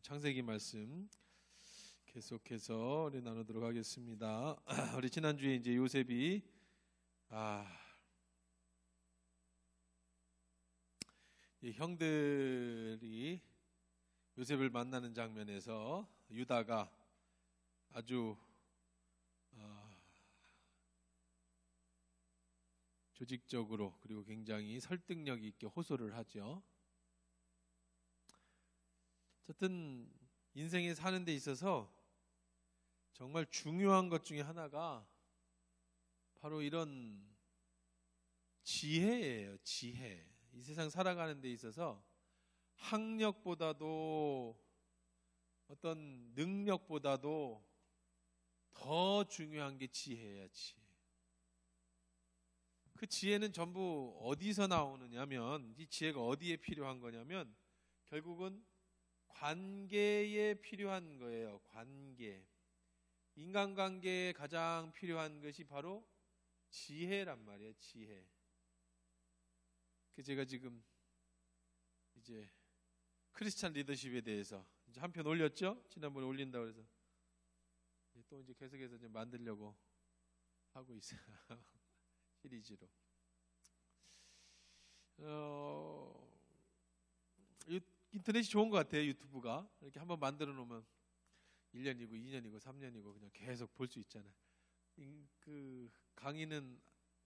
창세기 말씀 계속해서 우리 나누도록 하겠습니다. 우리 지난주에 이제 요셉이 이 형들이 요셉을 만나는 장면에서 유다가 아주 조직적으로 그리고 굉장히 설득력 있게 호소를 하죠. 어쨌든 인생에 사는 데 있어서 정말 중요한 것 중에 하나가 바로 이런 지혜예요. 지혜. 이 세상 살아가는 데 있어서 학력보다도 어떤 능력보다도 더 중요한 게 지혜예요. 지혜. 그 지혜는 전부 어디서 나오느냐면, 이 지혜가 어디에 필요한 거냐면 결국은 관계에 필요한 거예요. 관계. 인간관계에 가장 필요한 것이 바로 지혜란 말이에요. 지혜. 제가 지금 이제 크리스찬 리더십에 대해서 이제 한 편 올렸죠? 지난번에 올린다고 해서 또 이제 계속해서 좀 만들려고 하고 있어요. 시리즈로. 인터넷이 좋은 것 같아요. 유튜브가 이렇게 한번 만들어 놓으면 1년이고 2년이고 3년이고 그냥 계속 볼 수 있잖아요. 그 강의는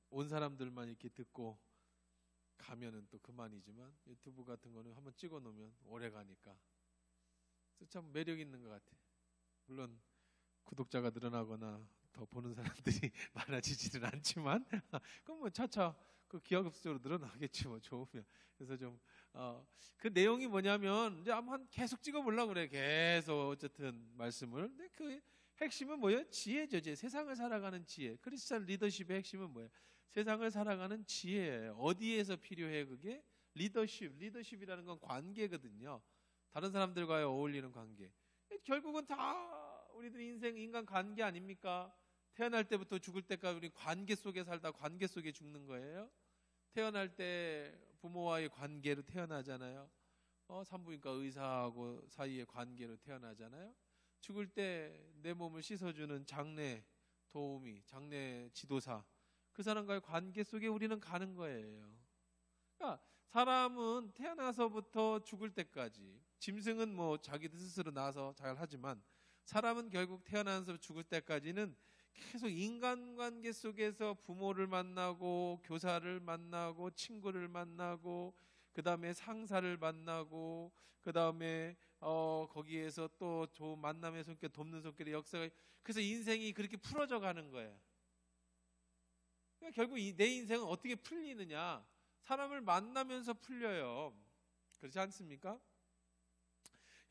온 사람들만 이렇게 듣고 가면은 또 그만이지만 유튜브 같은 거는 한번 찍어 놓으면 오래 가니까 참 매력 있는 것 같아요. 물론 구독자가 늘어나거나 더 보는 사람들이 많아지지는 않지만 그럼 뭐 차차 그 기하급수적으로 늘어나겠지 뭐 좋으면. 그래서 좀 그 내용이 뭐냐면 이제 한번 계속 찍어보려고 그래. 계속 어쨌든 말씀을. 근데 그 핵심은 뭐예요? 지혜죠. 세상을 살아가는 지혜. 크리스찬 리더십의 핵심은 뭐예요? 세상을 살아가는 지혜예요. 어디에서 필요해 그게? 리더십이라는 건 관계거든요. 다른 사람들과의 어울리는 관계. 결국은 다 우리들 인간 관계 아닙니까? 태어날 때부터 죽을 때까지 우리 관계 속에 살다 관계 속에 죽는 거예요. 태어날 때 부모와의 관계로 태어나잖아요. 산부인과 의사하고 사이의 관계로 태어나잖아요. 죽을 때 내 몸을 씻어주는 장례 도우미, 장례 지도사, 그 사람과의 관계 속에 우리는 가는 거예요. 그러니까 사람은 태어나서부터 죽을 때까지, 짐승은 뭐 자기들 스스로 나서 잘 하지만 사람은 결국 태어나서 죽을 때까지는 계속 인간관계 속에서 부모를 만나고 교사를 만나고 친구를 만나고 그 다음에 상사를 만나고 그 다음에 거기에서 또 좋은 만남의 손길, 돕는 손길의 역사가, 그래서 인생이 그렇게 풀어져 가는 거예요. 그러니까 결국 내 인생은 어떻게 풀리느냐? 사람을 만나면서 풀려요. 그렇지 않습니까?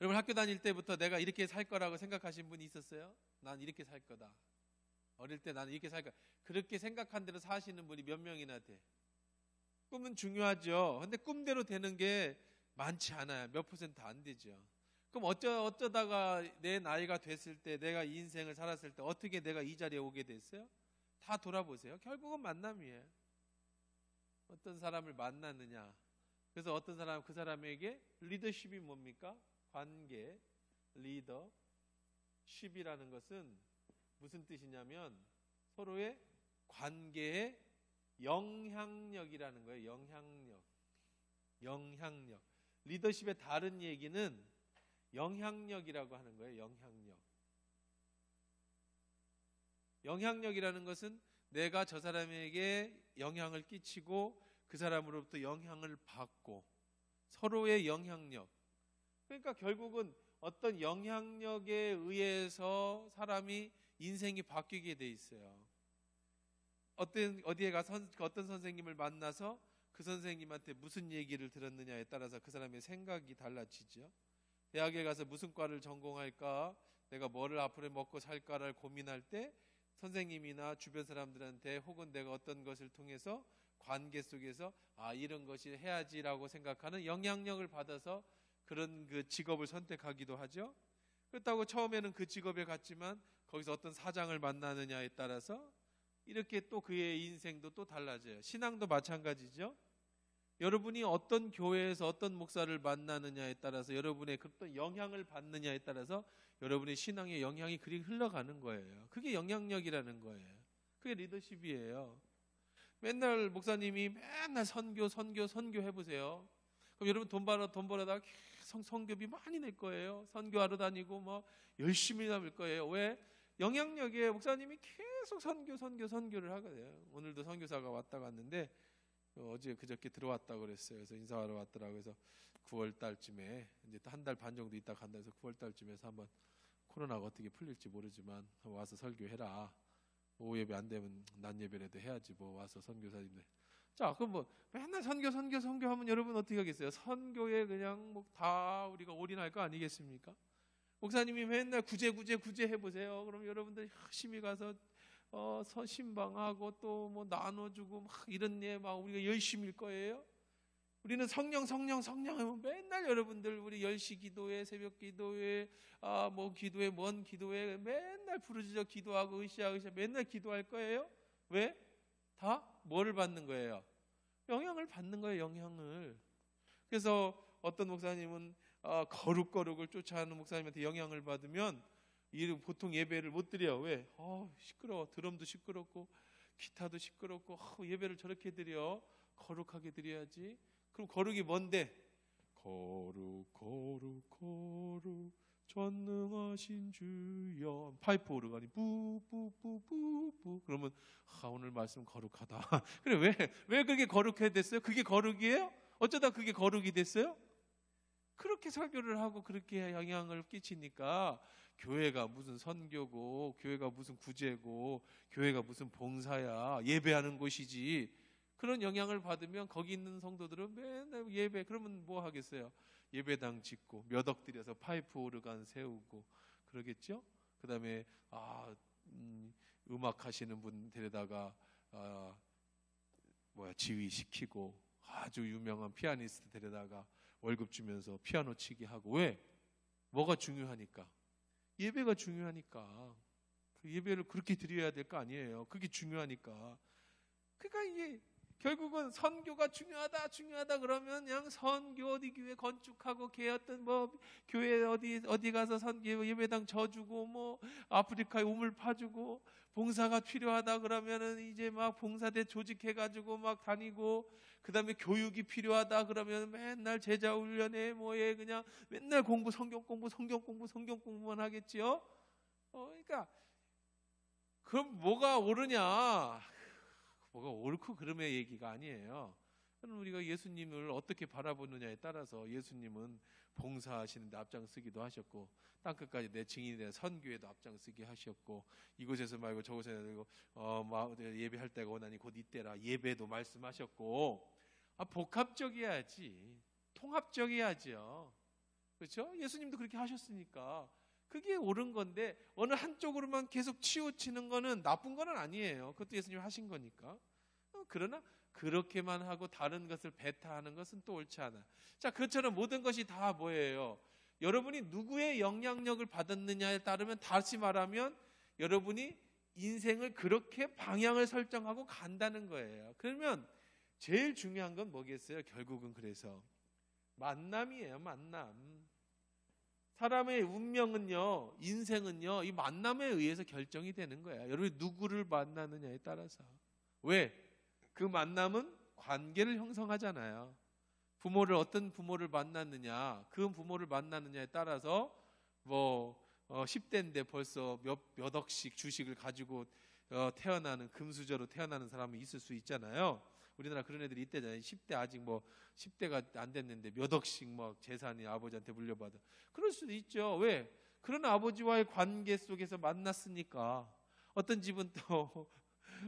여러분 학교 다닐 때부터 내가 이렇게 살 거라고 생각하신 분이 있었어요? 난 이렇게 살 거다. 어릴 때 나는 이렇게 살 거다. 그렇게 생각한 대로 사시는 분이 몇 명이나 돼? 꿈은 중요하죠. 근데 꿈대로 되는 게 많지 않아요. 몇 퍼센트 안 되죠. 그럼 어쩌다가 내 나이가 됐을 때, 내가 이 인생을 살았을 때 어떻게 내가 이 자리에 오게 됐어요? 다 돌아보세요. 결국은 만남이에요. 어떤 사람을 만났느냐. 그래서 어떤 사람, 그 사람에게 리더십이 뭡니까? 관계, 리더십이라는 것은 무슨 뜻이냐면 서로의 관계에 영향력이라는 거예요. 영향력. 리더십의 다른 얘기는 영향력이라고 하는 거예요. 영향력이라는 것은 내가 저 사람에게 영향을 끼치고 그 사람으로부터 영향을 받고 서로의 영향력. 그러니까 결국은 어떤 영향력에 의해서 사람이 인생이 바뀌게 돼 있어요. 어디에 가서 어떤 선생님을 만나서 그 선생님한테 무슨 얘기를 들었느냐에 따라서 그 사람의 생각이 달라지죠. 대학에 가서 무슨 과를 전공할까, 내가 뭐를 앞으로 먹고 살까를 고민할 때 선생님이나 주변 사람들한테 혹은 내가 어떤 것을 통해서 관계 속에서 이런 것이 해야지라고 생각하는 영향력을 받아서 그런 그 직업을 선택하기도 하죠. 그렇다고 처음에는 그 직업에 갔지만 거기서 어떤 사장을 만나느냐에 따라서 이렇게 또 그의 인생도 또 달라져요. 신앙도 마찬가지죠. 여러분이 어떤 교회에서 어떤 목사를 만나느냐에 따라서 여러분의 어떤 영향을 받느냐에 따라서 여러분의 신앙의 영향이 그리 흘러가는 거예요. 그게 영향력이라는 거예요. 그게 리더십이에요. 맨날 목사님이 맨날 선교 해보세요. 그럼 여러분 돈 벌어다가 계속 선교비 많이 낼 거예요. 선교하러 다니고 뭐 열심히 남을 거예요. 왜? 영향력에 목사님이 계속 선교를 하거든요. 오늘도 선교사가 왔다 갔는데 어제 그저께 들어왔다고 그랬어요. 그래서 인사하러 왔더라고요. 그래서 9월 달쯤에 이제 또 한 달 반 정도 있다 간다 해서 9월 달쯤에서 한번 코로나가 어떻게 풀릴지 모르지만 와서 설교해라. 오후 예배 안 되면 낮 예배라도 해야지 뭐 와서 선교사님들. 자, 그럼 뭐 맨날 선교하면 여러분 어떻게 하겠어요? 선교에 그냥 뭐 다 우리가 올인할 거 아니겠습니까? 목사님이 맨날 구제 해보세요. 그럼 여러분들 열심히 가서 신방하고 또 뭐 나눠주고 막 이런 예 막 우리가 열심일 거예요. 우리는 성령 하면 맨날 여러분들 우리 10시 기도회, 새벽 기도회, 뭐 기도회, 먼 기도회 맨날 부르짖어 기도하고 으쌰 맨날 기도할 거예요. 왜? 다 뭐를 받는 거예요? 영향을 받는 거예요. 영향을. 그래서 어떤 목사님은 거룩을 쫓아하는 목사님한테 영향을 받으면 보통 예배를 못 드려요. 왜? 시끄러워. 드럼도 시끄럽고 기타도 시끄럽고 예배를 저렇게 드려. 거룩하게 드려야지. 그럼 거룩이 뭔데? 거룩 전능하신 주여. 파이프 오르가니 뿌뿌뿌뿌뿌. 그러면 오늘 말씀 거룩하다. 그래 왜 그게 거룩해 됐어요? 그게 거룩이에요? 어쩌다 그게 거룩이 됐어요? 그렇게 설교를 하고 그렇게 영향을 끼치니까 교회가 무슨 선교고 교회가 무슨 구제고 교회가 무슨 봉사야. 예배하는 곳이지. 그런 영향을 받으면 거기 있는 성도들은 맨날 예배. 그러면 뭐 하겠어요? 예배당 짓고 몇 억 들여서 파이프 오르간 세우고 그러겠죠? 그 다음에 음악 하시는 분 데려다가 지휘시키고 아주 유명한 피아니스트 데려다가 월급 주면서 피아노 치게 하고. 왜? 뭐가 중요하니까? 예배가 중요하니까. 그 예배를 그렇게 드려야 될 거 아니에요. 그게 중요하니까. 그러니까 이게 결국은 선교가 중요하다 그러면 그냥 선교 어디 교회 건축하고 걔 어떤 뭐 교회 어디 가서 선교 예배당 져주고 뭐 아프리카에 우물 파주고 봉사가 필요하다 그러면은 이제 막 봉사대 조직해가지고 막 다니고 그다음에 교육이 필요하다 그러면 맨날 제자 훈련에 뭐에 그냥 맨날 성경 공부만 하겠지요. 그러니까 그럼 뭐가 옳으냐? 뭐가 옳고 그름의 얘기가 아니에요. 그럼 우리가 예수님을 어떻게 바라보느냐에 따라서 예수님은 봉사하시는데 앞장서기도 하셨고 땅끝까지 내 증인이 되어 선교에도 앞장서게 하셨고 이곳에서 말고 저곳에서 말고 예배할 때가 오나니 곧 이때라 예배도 말씀하셨고 복합적이어야지 통합적이어야죠. 그렇죠? 예수님도 그렇게 하셨으니까 그게 옳은 건데 어느 한쪽으로만 계속 치우치는 거는 나쁜 건 아니에요. 그것도 예수님이 하신 거니까. 그러나 그렇게만 하고 다른 것을 배타하는 것은 또 옳지 않아. 자, 그것처럼 모든 것이 다 뭐예요? 여러분이 누구의 영향력을 받았느냐에 따르면 다시 말하면 여러분이 인생을 그렇게 방향을 설정하고 간다는 거예요. 그러면 제일 중요한 건 뭐겠어요? 결국은 그래서 만남이에요. 만남. 사람의 운명은요, 인생은요, 이 만남에 의해서 결정이 되는 거야. 여러분이 누구를 만나느냐에 따라서. 왜? 그 만남은 관계를 형성하잖아요. 어떤 부모를 만났느냐, 그 부모를 만났느냐에 따라서 10대인데 벌써 몇 억씩 주식을 가지고 태어나는 금수저로 태어나는 사람이 있을 수 있잖아요. 우리나라 그런 애들이 있대잖아요. 10대 아직 10대가 안 됐는데 몇 억씩 재산이 아버지한테 물려받아. 그럴 수도 있죠. 왜? 그런 아버지와의 관계 속에서 만났으니까. 어떤 집은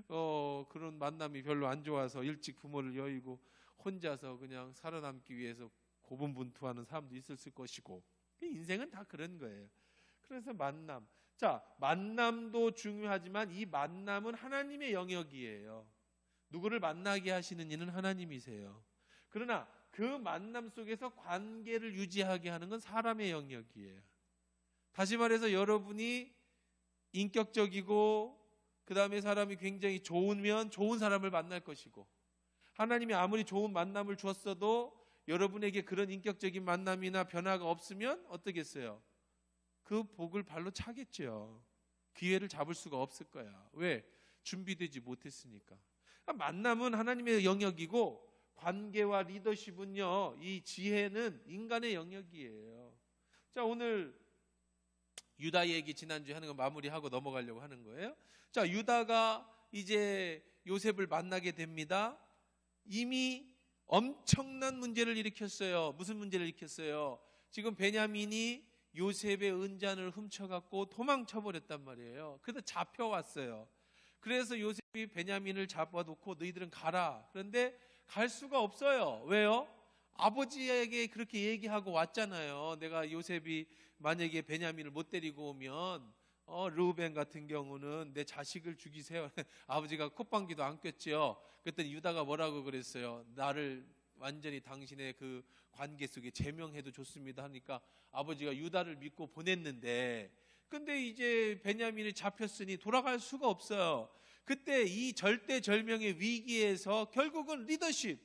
또 그런 만남이 별로 안 좋아서 일찍 부모를 여의고 혼자서 그냥 살아남기 위해서 고분분투하는 사람도 있었을 것이고. 인생은 다 그런 거예요. 그래서 만남. 자, 만남도 중요하지만 이 만남은 하나님의 영역이에요. 누구를 만나게 하시는 이는 하나님이세요. 그러나 그 만남 속에서 관계를 유지하게 하는 건 사람의 영역이에요. 다시 말해서 여러분이 인격적이고 그 다음에 사람이 굉장히 좋으면 좋은 사람을 만날 것이고 하나님이 아무리 좋은 만남을 주었어도 여러분에게 그런 인격적인 만남이나 변화가 없으면 어떻겠어요? 그 복을 발로 차겠죠. 기회를 잡을 수가 없을 거야. 왜? 준비되지 못했으니까. 만남은 하나님의 영역이고 관계와 리더십은요, 이 지혜는 인간의 영역이에요. 자, 오늘 유다 얘기 지난주에 하는 거 마무리하고 넘어가려고 하는 거예요. 자, 유다가 이제 요셉을 만나게 됩니다. 이미 엄청난 문제를 일으켰어요. 무슨 문제를 일으켰어요? 지금 베냐민이 요셉의 은잔을 훔쳐갖고 도망쳐버렸단 말이에요. 그래서 잡혀왔어요. 그래서 요셉이 베냐민을 잡아놓고 너희들은 가라. 그런데 갈 수가 없어요. 왜요? 아버지에게 그렇게 얘기하고 왔잖아요. 내가 요셉이 만약에 베냐민을 못 데리고 오면 르우벤 같은 경우는 내 자식을 죽이세요. 아버지가 콧방귀도 안 꼈죠. 그랬더니 유다가 뭐라고 그랬어요? 나를 완전히 당신의 그 관계 속에 제명해도 좋습니다 하니까 아버지가 유다를 믿고 보냈는데, 근데 이제 베냐민이 잡혔으니 돌아갈 수가 없어요. 그때 이 절대절명의 위기에서 결국은 리더십,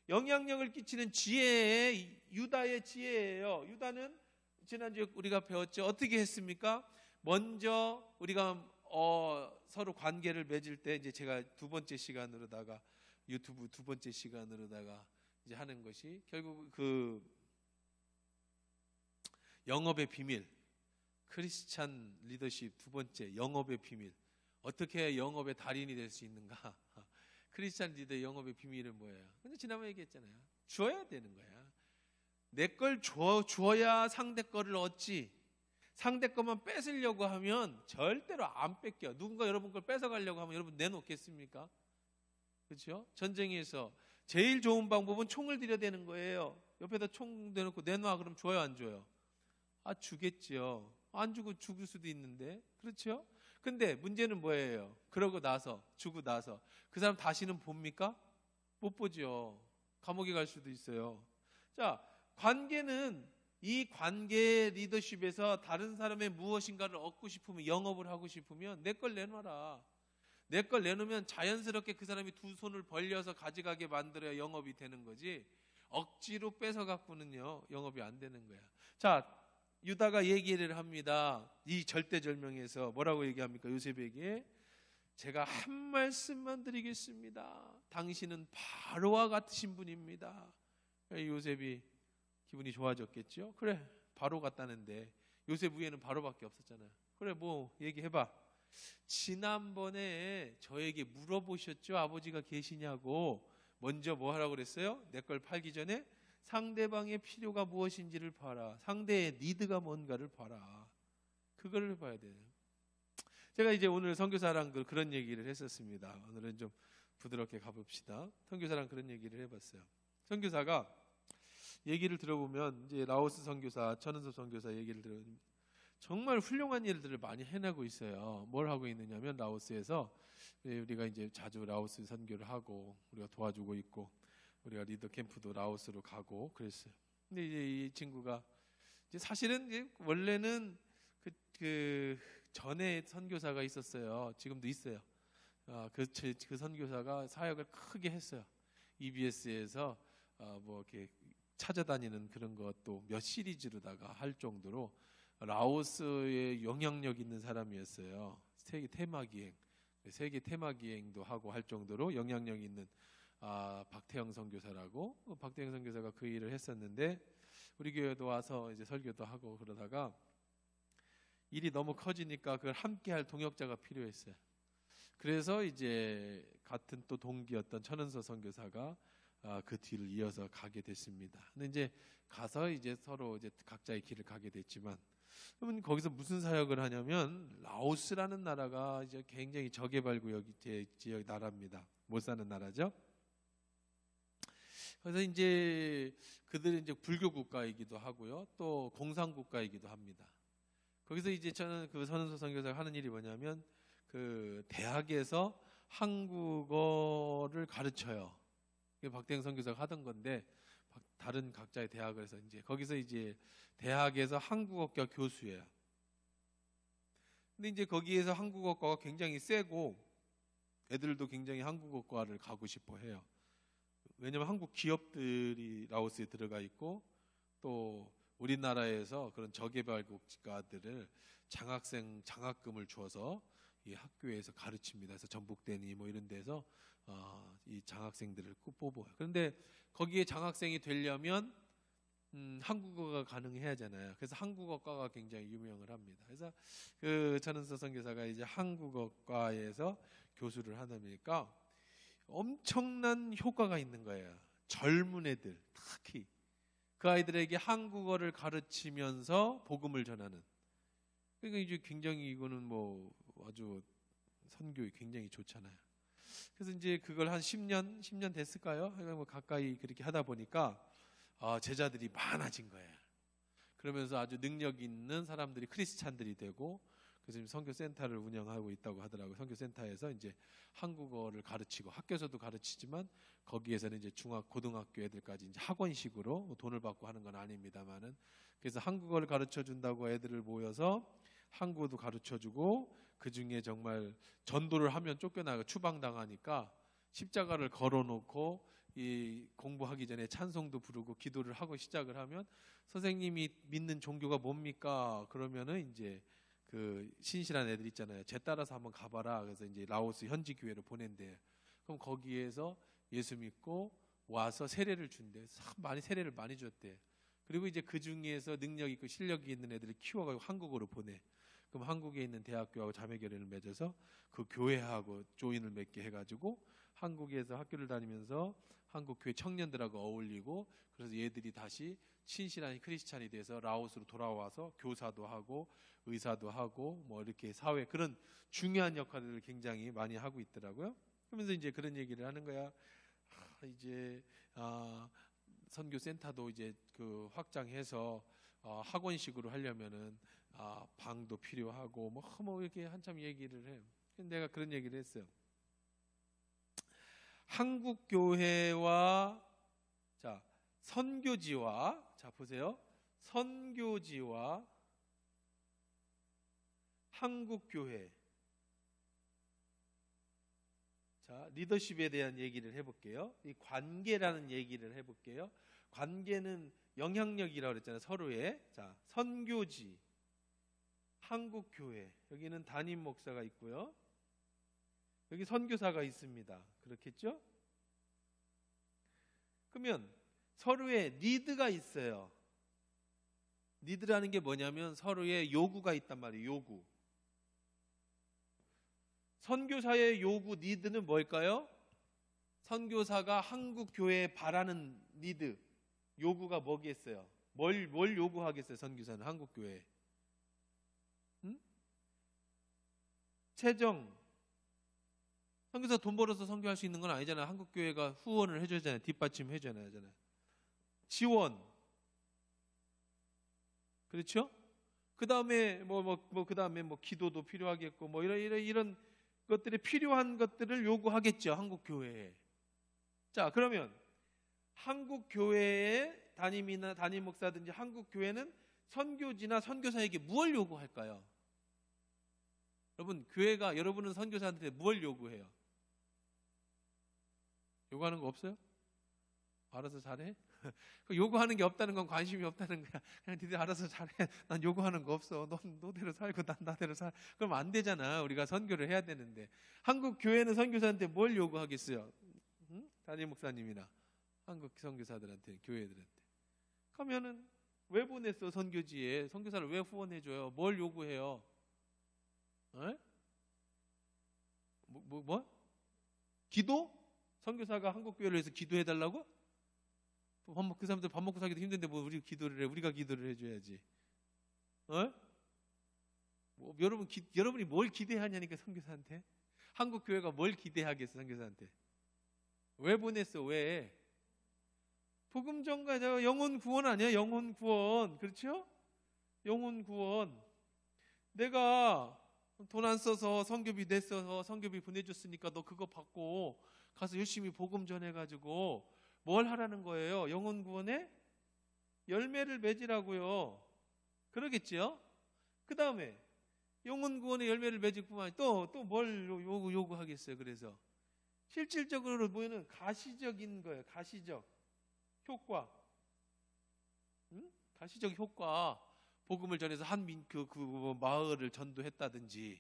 영향력을 끼치는 지혜의 유다의 지혜예요. 유다는 지난주에 우리가 배웠죠. 어떻게 했습니까? 먼저 우리가 서로 관계를 맺을 때, 이제 제가 두 번째 시간으로다가 유튜브 두 번째 시간으로다가 이제 하는 것이 결국 그 영업의 비밀, 크리스찬 리더십 두 번째 영업의 비밀, 어떻게 영업의 달인이 될 수 있는가? 크리스찬 리더의 영업의 비밀은 뭐예요? 근데 지난번에 얘기했잖아요. 주어야 되는 거야. 내 걸 주어야 상대 거를 얻지. 상대 것만 뺏으려고 하면 절대로 안 뺏겨. 누군가 여러분 걸 뺏어가려고 하면 여러분 내놓겠습니까? 그렇죠? 전쟁에서 제일 좋은 방법은 총을 들여대는 거예요. 옆에다 총 대놓고 내놔 그럼 줘요, 안 줘요? 주겠죠. 안 주고 죽을 수도 있는데. 그렇죠? 근데 문제는 뭐예요? 그러고 나서, 주고 나서 그 사람 다시는 봅니까? 못 보죠. 감옥에 갈 수도 있어요. 자, 관계는 이 관계 리더십에서 다른 사람의 무엇인가를 얻고 싶으면, 영업을 하고 싶으면 내 걸 내놔라. 내 걸 내놓으면 자연스럽게 그 사람이 두 손을 벌려서 가져가게 만들어야 영업이 되는 거지, 억지로 뺏어 갖고는요 영업이 안 되는 거야. 자, 유다가 얘기를 합니다. 이 절대절명에서 뭐라고 얘기합니까? 요셉에게 제가 한 말씀만 드리겠습니다. 당신은 바로와 같으신 분입니다. 요셉이 기분이 좋아졌겠죠. 그래, 바로 같다는데 요셉 위에는 바로밖에 없었잖아요. 그래, 뭐 얘기해봐. 지난번에 저에게 물어보셨죠? 아버지가 계시냐고. 먼저 뭐 하라고 그랬어요? 내 걸 팔기 전에 상대방의 필요가 무엇인지를 봐라. 상대의 니드가 뭔가를 봐라. 그걸 봐야 돼요. 제가 이제 오늘 선교사랑 그런 얘기를 했었습니다. 오늘은 좀 부드럽게 가봅시다. 선교사랑 그런 얘기를 해봤어요. 선교사가 얘기를 들어보면, 이제 라오스 선교사, 천은섭 선교사 얘기를 들어보면 정말 훌륭한 일들을 많이 해내고 있어요. 뭘 하고 있느냐면, 라오스에서 우리가 이제 자주 라오스 선교를 하고 우리가 도와주고 있고, 우리가 리더 캠프도 라오스로 가고 그랬어요. 근데 이제 이 친구가 이제 사실은 이제 원래는 그 전에 선교사가 있었어요. 지금도 있어요. 그 선교사가 사역을 크게 했어요. EBS에서 뭐 이렇게 찾아다니는 그런 것도 몇 시리즈로다가 할 정도로 라오스에 영향력 있는 사람이었어요. 세계 테마기행도 하고 할 정도로 영향력 있는 박태영 선교사라고, 박태영 선교사가 그 일을 했었는데 우리 교회도 와서 이제 설교도 하고 그러다가 일이 너무 커지니까 그걸 함께할 동역자가 필요했어요. 그래서 이제 같은 또 동기였던 천은서 선교사가 그 뒤를 이어서 가게 됐습니다. 근데 이제 가서 이제 서로 이제 각자의 길을 가게 됐지만, 그러면 거기서 무슨 사역을 하냐면, 라오스라는 나라가 이제 굉장히 저개발구역 지역 나라입니다. 못 사는 나라죠. 그래서 이제 그들은 이제 불교 국가이기도 하고요, 또 공산 국가이기도 합니다. 거기서 이제 저는 그 선은서 선교사가 하는 일이 뭐냐면, 그 대학에서 한국어를 가르쳐요. 박태영 선교사가 하던 건데, 다른 각자의 대학에서 이제 거기서 이제 대학에서 한국어과 교수예요. 근데 이제 거기에서 한국어과가 굉장히 세고 애들도 굉장히 한국어과를 가고 싶어 해요. 왜냐하면 한국 기업들이 라오스에 들어가 있고 또 우리나라에서 그런 저개발 국가들을 장학금을 주어서 이 학교에서 가르칩니다. 그래서 전북대니 뭐 이런 데서 이 장학생들을 꼭 뽑아요. 그런데 거기에 장학생이 되려면 한국어가 가능해야 하잖아요. 그래서 한국어과가 굉장히 유명을 합니다. 그래서 그 전은서 선교사가 이제 한국어과에서 교수를 하다 보니까 엄청난 효과가 있는 거예요. 젊은 애들 특히 그 아이들에게 한국어를 가르치면서 복음을 전하는. 그러니까 이제 굉장히 이거는 뭐 아주 선교에 굉장히 좋잖아요. 그래서 이제 그걸 한 10년 됐을까요? 뭐 가까이 그렇게 하다 보니까 제자들이 많아진 거예요. 그러면서 아주 능력 있는 사람들이 크리스찬들이 되고 그래서 지금 선교센터를 운영하고 있다고 하더라고요. 선교센터에서 이제 한국어를 가르치고 학교에서도 가르치지만 거기에서는 이제 중학, 고등학교 애들까지 이제 학원식으로 돈을 받고 하는 건 아닙니다만은 그래서 한국어를 가르쳐 준다고 애들을 모여서 한국어도 가르쳐 주고 그 중에 정말 전도를 하면 쫓겨나고 추방당하니까 십자가를 걸어놓고 이 공부하기 전에 찬송도 부르고 기도를 하고 시작을 하면 선생님이 믿는 종교가 뭡니까? 그러면은 이제 그 신실한 애들 있잖아요. 쟤 따라서 한번 가봐라. 그래서 이제 라오스 현지 교회로 보낸대요. 그럼 거기에서 예수 믿고 와서 세례를 준대. 참 많이 세례를 많이 줬대. 그리고 이제 그 중에서 능력 있고 실력이 있는 애들을 키워가지고 한국으로 보내. 그럼 한국에 있는 대학교하고 자매교회를 맺어서 그 교회하고 조인을 맺게 해가지고 한국에서 학교를 다니면서 한국 교회 청년들하고 어울리고 그래서 얘들이 다시 신실한 크리스찬이 돼서 라오스로 돌아와서 교사도 하고 의사도 하고 뭐 이렇게 사회 그런 중요한 역할을 굉장히 많이 하고 있더라고요. 그러면서 이제 그런 얘기를 하는 거야. 이제 선교센터도 이제 그 확장해서 학원식으로 하려면은 방도 필요하고 뭐 이렇게 한참 얘기를 해요. 내가 그런 얘기를 했어요. 한국 교회와 자 선교지와 자 보세요. 선교지와 한국 교회. 자, 리더십에 대한 얘기를 해볼게요. 이 관계라는 얘기를 해볼게요. 관계는 영향력이라고 그랬잖아요. 서로의. 자, 선교지, 한국 교회. 여기는 담임 목사가 있고요. 여기 선교사가 있습니다. 그렇겠죠? 그러면 서로의 니드가 있어요. 니드라는 게 뭐냐면 서로의 요구가 있단 말이에요. 요구. 선교사의 요구, 니드는 뭘까요? 선교사가 한국 교회에 바라는 니드, 요구가 뭐겠어요? 뭘 요구하겠어요? 선교사는 한국 교회에. 재정. 선교사 돈 벌어서 선교할 수 있는 건 아니잖아요. 한국 교회가 후원을 해줘야잖아요. 뒷받침 해줘야 하잖아요. 지원. 그렇죠? 그 다음에 그 다음에 기도도 필요하겠고 이런 것들이 필요한 것들을 요구하겠죠. 한국 교회에. 자, 그러면 한국 교회의 담임이나 담임 목사든지 한국 교회는 선교지나 선교사에게 무엇을 요구할까요? 여러분, 교회가 여러분은 선교사한테 뭘 요구해요? 요구하는 거 없어요? 알아서 잘해? 요구하는 게 없다는 건 관심이 없다는 거야. 그냥 니들 알아서 잘해. 난 요구하는 거 없어. 넌 너대로 살고 난 나대로 살. 그럼 안 되잖아. 우리가 선교를 해야 되는데. 한국 교회는 선교사한테 뭘 요구하겠어요? 담임 목사님이나 한국 선교사들한테, 교회들한테. 그러면은 왜 보냈어? 선교지에 선교사를 왜 후원해줘요? 뭘 요구해요? 기도? 선교사가 한국 교회를 위해서 기도해달라고? 그 사람들 밥 먹고 살기도 힘든데 뭐 우리 기도를 해? 우리가 기도를 해줘야지. 여러분이 뭘 기대하냐니까 선교사한테. 한국 교회가 뭘 기대하겠어 선교사한테? 왜 보냈어? 왜? 복음 전가자 영혼 구원 아니야? 영혼 구원. 그렇죠? 영혼 구원. 내가 돈 안 써서 선교비 냈어서 선교비 보내줬으니까 너 그거 받고 가서 열심히 복음 전해가지고 뭘 하라는 거예요? 영혼 구원에 열매를 맺으라고요. 그러겠죠? 그 다음에 영혼 구원의 열매를 맺을 뿐만 아니라 또 뭘 요구하겠어요? 그래서 실질적으로 보이는 가시적인 거예요. 가시적 효과. 응? 가시적 효과. 복음을 전해서 그 마을을 전도했다든지,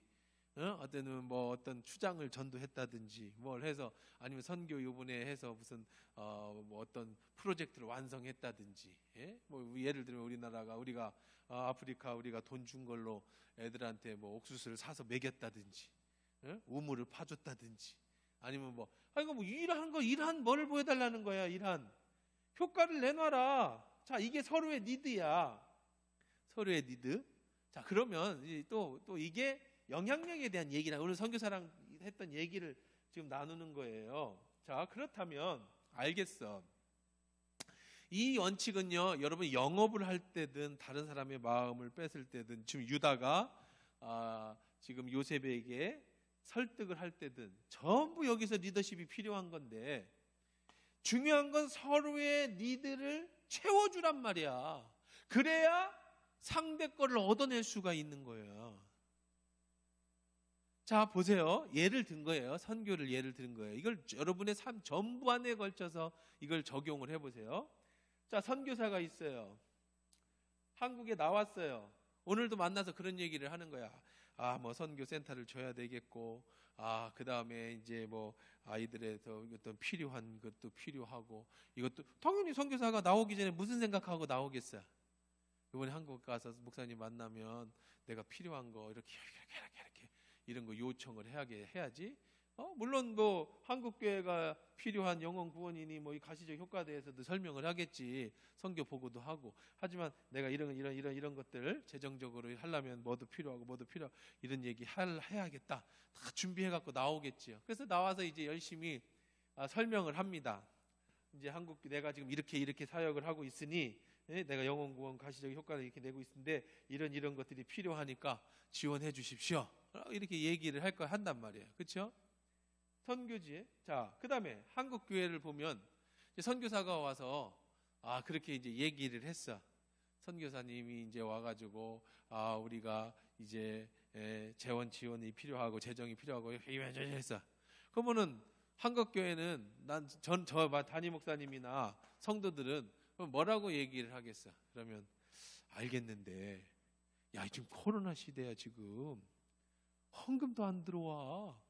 어떤 뭐 어떤 추장을 전도했다든지, 뭘 해서 아니면 선교 요번에 해서 무슨 뭐 어떤 프로젝트를 완성했다든지, 예? 뭐 예를 들면 우리가 아프리카 우리가 돈 준 걸로 애들한테 뭐 옥수수를 사서 먹였다든지, 예? 우물을 파줬다든지, 아니면 뭐 이거 뭐 일한 뭐를 보여달라는 거야. 일한 효과를 내놔라. 자, 이게 서로의 니드야. 서로의 니드. 자, 그러면 또 이게 영향력에 대한 얘기나 오늘 선교사랑 했던 얘기를 지금 나누는 거예요. 자, 그렇다면 알겠어. 이 원칙은요, 여러분 영업을 할 때든 다른 사람의 마음을 뺏을 때든, 지금 유다가 지금 요셉에게 설득을 할 때든 전부 여기서 리더십이 필요한 건데, 중요한 건 서로의 니드를 채워주란 말이야. 그래야 상대 거를 얻어낼 수가 있는 거예요. 자, 보세요. 예를 든 거예요. 선교를 예를 든 거예요. 이걸 여러분의 삶 전부 안에 걸쳐서 이걸 적용을 해보세요. 자, 선교사가 있어요. 한국에 나왔어요. 오늘도 만나서 그런 얘기를 하는 거야. 뭐 선교센터를 줘야 되겠고, 그 다음에 이제 뭐 아이들의 어떤 필요한 것도 필요하고, 이것도 당연히 선교사가 나오기 전에 무슨 생각하고 나오겠어요? 이번에 한국 가서 목사님 만나면 내가 필요한 거 이렇게 이런 거 요청을 해야지. 물론 뭐 한국 교회가 필요한 영혼 구원이니 뭐 이 가시적 효과에 대해서도 설명을 하겠지. 선교 보고도 하고. 하지만 내가 이런 것들을 재정적으로 하려면 뭐도 필요하고 이런 얘기 해야겠다. 다 준비해 갖고 나오겠지요. 그래서 나와서 이제 열심히 설명을 합니다. 이제 내가 지금 이렇게 사역을 하고 있으니, 내가 영혼 구원 가시적 효과를 이렇게 내고 있는데 이런 것들이 필요하니까 지원해 주십시오. 이렇게 얘기를 한단 말이에요. 그렇죠? 선교지에. 자, 그다음에 한국 교회를 보면 선교사가 와서 그렇게 이제 얘기를 했어. 선교사님이 이제 와가지고 우리가 이제 재원 지원이 필요하고 재정이 필요하고 했어. 그러면은 한국 교회는 저 담임 목사님이나 성도들은 뭐라고 얘기를 하겠어? 그러면 알겠는데, 야, 지금 코로나 시대야. 지금 헌금도 안 들어와.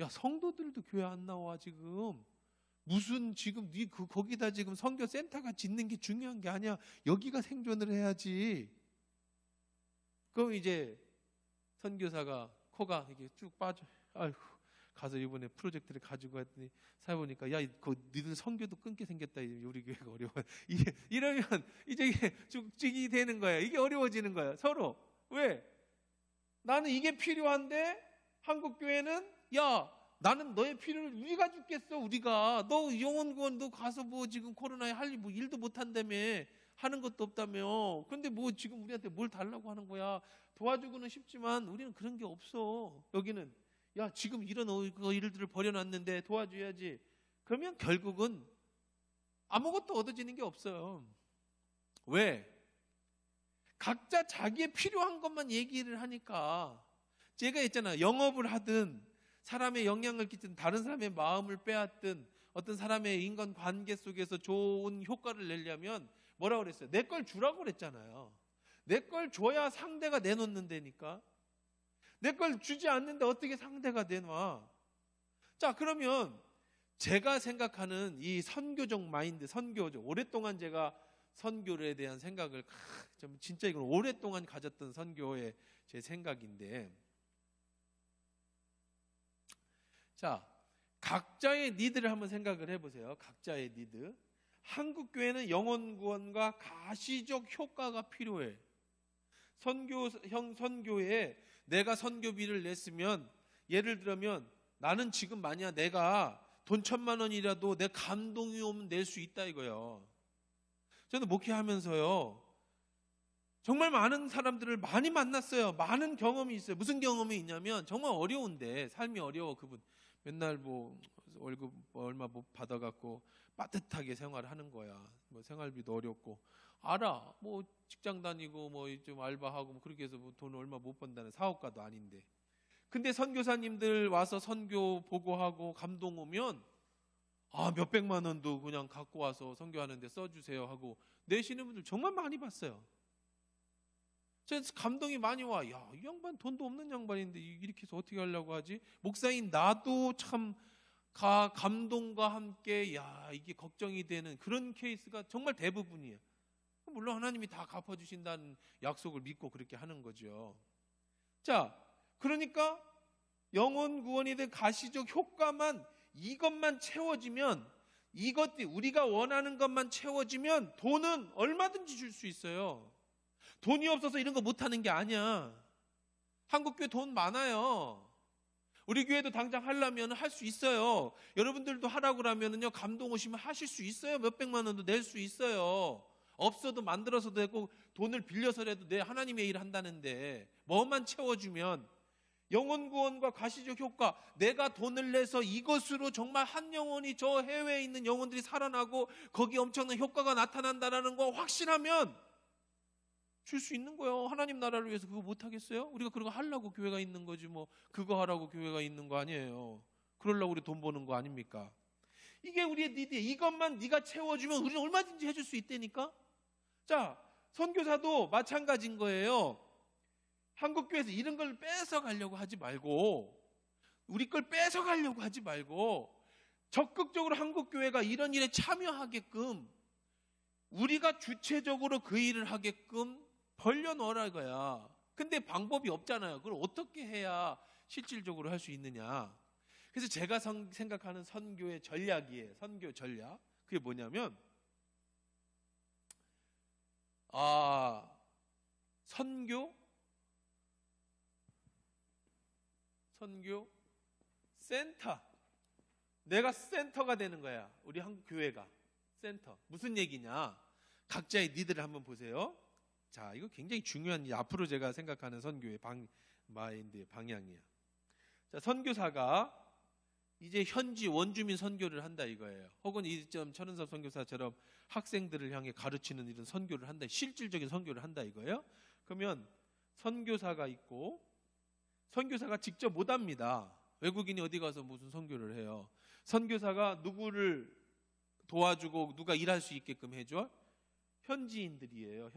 야, 성도들도 교회 안 나와. 지금 무슨 지금 거기다 지금 선교 센터가 짓는 게 중요한 게 아니야. 여기가 생존을 해야지. 그럼 이제 선교사가 코가 이게 쭉 빠져. 아이고, 가서 이번에 프로젝트를 가지고 왔더니 살펴보니까, 야, 니들 선교도 끊게 생겼다. 우리 교회가 어려워. 이러면 이제 이게 쭉직이 되는 거야. 이게 어려워지는 거야. 서로. 왜? 나는 이게 필요한데 한국 교회는, 야, 나는 너의 필요를 우리가 죽겠어. 우리가 너 영혼구원 너 가서 뭐 지금 코로나에 할 일 뭐 일도 못 한다며, 하는 것도 없다며. 근데 뭐 지금 우리한테 뭘 달라고 하는 거야. 도와주고는 싶지만 우리는 그런 게 없어. 여기는, 야, 지금 이런 일들을 벌여놨는데 도와줘야지. 그러면 결국은 아무것도 얻어지는 게 없어요. 왜? 각자 자기의 필요한 것만 얘기를 하니까. 제가 했잖아요. 영업을 하든 사람의 영향을 끼치든 다른 사람의 마음을 빼앗든 어떤 사람의 인간관계 속에서 좋은 효과를 내려면 뭐라고 그랬어요? 내 걸 주라고 그랬잖아요. 내 걸 줘야 상대가 내놓는다니까. 내 걸 주지 않는데 어떻게 상대가 내놔? 자, 그러면 제가 생각하는 이 선교적 마인드, 선교적, 오랫동안 제가 선교에 대한 생각을 진짜 이건 오랫동안 가졌던 선교의 제 생각인데, 자, 각자의 니드를 한번 생각을 해보세요. 각자의 니드. 한국 교회는 영혼 구원과 가시적 효과가 필요해. 선교에 내가 선교비를 냈으면, 예를 들면 나는 지금 만약 내가 돈 1,000만 원이라도 내 감동이 오면 낼 수 있다 이거예요. 저는 목회하면서요, 정말 많은 사람들을 많이 만났어요. 많은 경험이 있어요. 무슨 경험이 있냐면, 정말 어려운데, 삶이 어려워. 그분 맨날 뭐 월급 얼마 못 받아갖고 빠듯하게 생활하는 거야. 뭐 생활비도 어렵고, 알아. 뭐 직장 다니고 뭐 좀 알바하고 뭐 그렇게 해서 뭐 돈 얼마 못 번다는 사업가도 아닌데. 근데 선교사님들 와서 선교 보고하고 감동 오면 몇백만 원도 그냥 갖고 와서 선교하는데 써주세요 하고 내시는 분들 정말 많이 봤어요. 그래서 감동이 많이 와. 야, 이 양반 돈도 없는 양반인데 이렇게 해서 어떻게 하려고 하지? 목사인 나도 참 감동과 함께 이게 걱정이 되는 그런 케이스가 정말 대부분이에요. 물론 하나님이 다 갚아주신다는 약속을 믿고 그렇게 하는 거죠. 자, 그러니까 영혼 구원이든 가시적 효과만 이것만 채워지면, 이것들 우리가 원하는 것만 채워지면 돈은 얼마든지 줄 수 있어요. 돈이 없어서 이런 거 못하는 게 아니야. 한국교회 돈 많아요. 우리 교회도 당장 하려면 할 수 있어요. 여러분들도 하라고 하면은요, 감동 오시면 하실 수 있어요. 몇백만 원도 낼 수 있어요. 없어도 만들어서도 되고 돈을 빌려서라도 내 하나님의 일 한다는데 뭐만 채워주면, 영혼 구원과 가시적 효과, 내가 돈을 내서 이것으로 정말 한 영혼이 저 해외에 있는 영혼들이 살아나고 거기 엄청난 효과가 나타난다라는 거 확신하면 줄 수 있는 거예요. 하나님 나라를 위해서 그거 못하겠어요? 우리가 그런 거 하려고 교회가 있는 거지 뭐 그거 하라고 교회가 있는 거 아니에요. 그러려고 우리 돈 버는 거 아닙니까? 이게 우리의 니드예요. 이것만 네가 채워주면 우리는 얼마든지 해줄 수 있다니까. 자, 선교사도 마찬가지인 거예요. 한국교회에서 이런 걸 뺏어가려고 하지 말고, 우리 걸 뺏어가려고 하지 말고 적극적으로 한국교회가 이런 일에 참여하게끔, 우리가 주체적으로 그 일을 하게끔 벌려놓으라 이거야. 근데 방법이 없잖아요. 그걸 어떻게 해야 실질적으로 할 수 있느냐. 그래서 제가 생각하는 선교의 전략이에요. 선교 전략. 그게 뭐냐면 선교 센터. 내가 센터가 되는 거야. 우리 한국 교회가 센터. 무슨 얘기냐? 각자의 니드를 한번 보세요. 자, 이거 굉장히 중요한 앞으로 제가 생각하는 선교의 마인드의 방향이에요. 자, 선교사가 이제 현지 원주민 선교를 한다 이거예요. 혹은 이점 천은섭 선교사처럼 학생들을 향해 가르치는 이런 선교를 한다. 실질적인 선교를 한다 이거예요. 그러면 선교사가 있고, 선교사가 직접 못 합니다. 외국인이 어디 가서 무슨 선교를 해요. 선교사가 누구를 도와주고 누가 일할 수 있게끔 해줘? 현지인들이에요.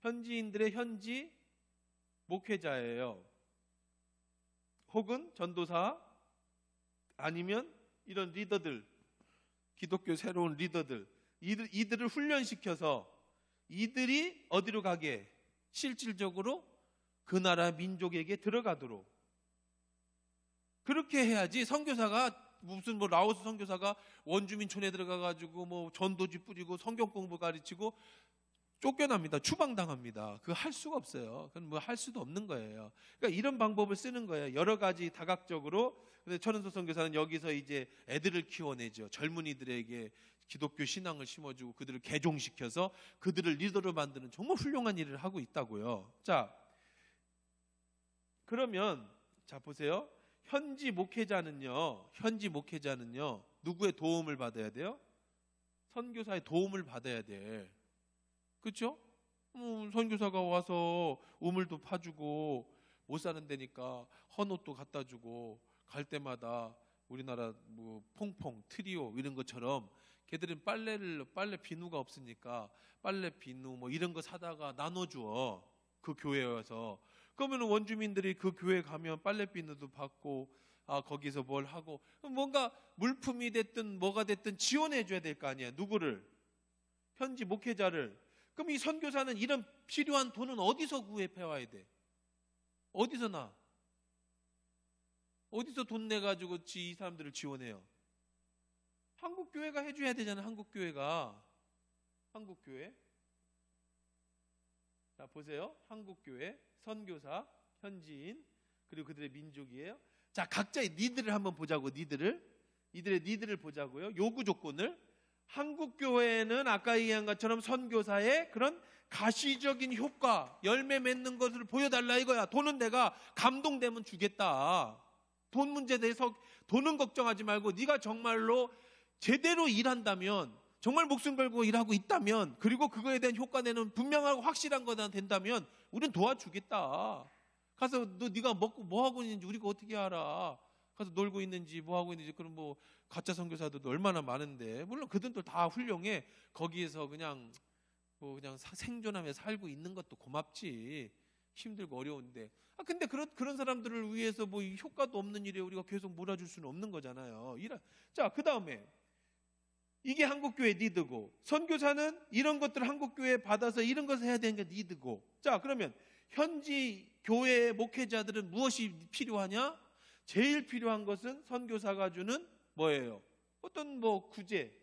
현지인들의 현지 목회자예요. 혹은 전도사, 아니면 이런 리더들, 기독교 새로운 리더들, 이들을 훈련시켜서 이들이 어디로 가게? 실질적으로 그 나라 민족에게 들어가도록. 그렇게 해야지. 선교사가 무슨 라오스 선교사가 원주민촌에 들어가가지고 전도지 뿌리고 성경 공부 가르치고 쫓겨납니다. 추방당합니다. 그거 할 수가 없어요. 그건 할 수도 없는 거예요. 그러니까 이런 방법을 쓰는 거예요. 여러 가지 다각적으로. 근데 천은섭 선교사는 여기서 이제 애들을 키워내죠. 젊은이들에게 기독교 신앙을 심어주고 그들을 개종시켜서 그들을 리더로 만드는 정말 훌륭한 일을 하고 있다고요. 자, 그러면 자 보세요. 현지 목회자는요 누구의 도움을 받아야 돼요? 선교사의 도움을 받아야 돼. 그렇죠? 선교사가 와서 우물도 파주고 못 사는 데니까 헌옷도 갖다 주고 갈 때마다 우리나라 퐁퐁 트리오 이런 것처럼 걔들은 빨래 비누가 없으니까 빨래 비누 이런 거 사다가 나눠줘. 그 교회에 와서. 그러면 원주민들이 그 교회 가면 빨래 비누도 받고 거기서 뭘 하고 뭔가 물품이 됐든 뭐가 됐든 지원해 줘야 될 거 아니에요. 누구를? 현지 목회자를. 그럼 이 선교사는 이런 필요한 돈은 어디서 구입해 와야 돼? 어디서 나? 어디서 돈 내가지고 이 사람들을 지원해요? 한국교회가 해줘야 되잖아요. 한국교회가. 한국교회. 자 보세요. 한국교회, 선교사, 현지인, 그리고 그들의 민족이에요. 자 각자의 니드를 한번 보자고. 이들의 니드를 보자고요. 요구 조건을. 한국교회는 아까 얘기한 것처럼 선교사의 그런 가시적인 효과, 열매 맺는 것을 보여달라 이거야. 돈은 내가 감동되면 주겠다. 돈 문제에 대해서 돈은 걱정하지 말고 네가 정말로 제대로 일한다면, 정말 목숨 걸고 일하고 있다면, 그리고 그거에 대한 효과 내는 분명하고 확실한 거나 된다면 우린 도와주겠다. 가서 네가 먹고 뭐 하고 있는지 우리가 어떻게 알아? 가서 놀고 있는지 뭐 하고 있는지. 그럼 뭐 가짜 선교사들도 얼마나 많은데. 물론 그들도 다 훌륭해. 거기에서 그냥 생존하며 살고 있는 것도 고맙지. 힘들고 어려운데. 근데 그런 사람들을 위해서 뭐 효과도 없는 일에 우리가 계속 몰아줄 수는 없는 거잖아요. 자, 그 다음에 이게 한국교회 리드고, 선교사는 이런 것들을 한국교회에 받아서 이런 것을 해야 되는 게 리드고. 자, 그러면 현지 교회 목회자들은 무엇이 필요하냐? 제일 필요한 것은 선교사가 주는 뭐예요? 어떤 뭐 구제,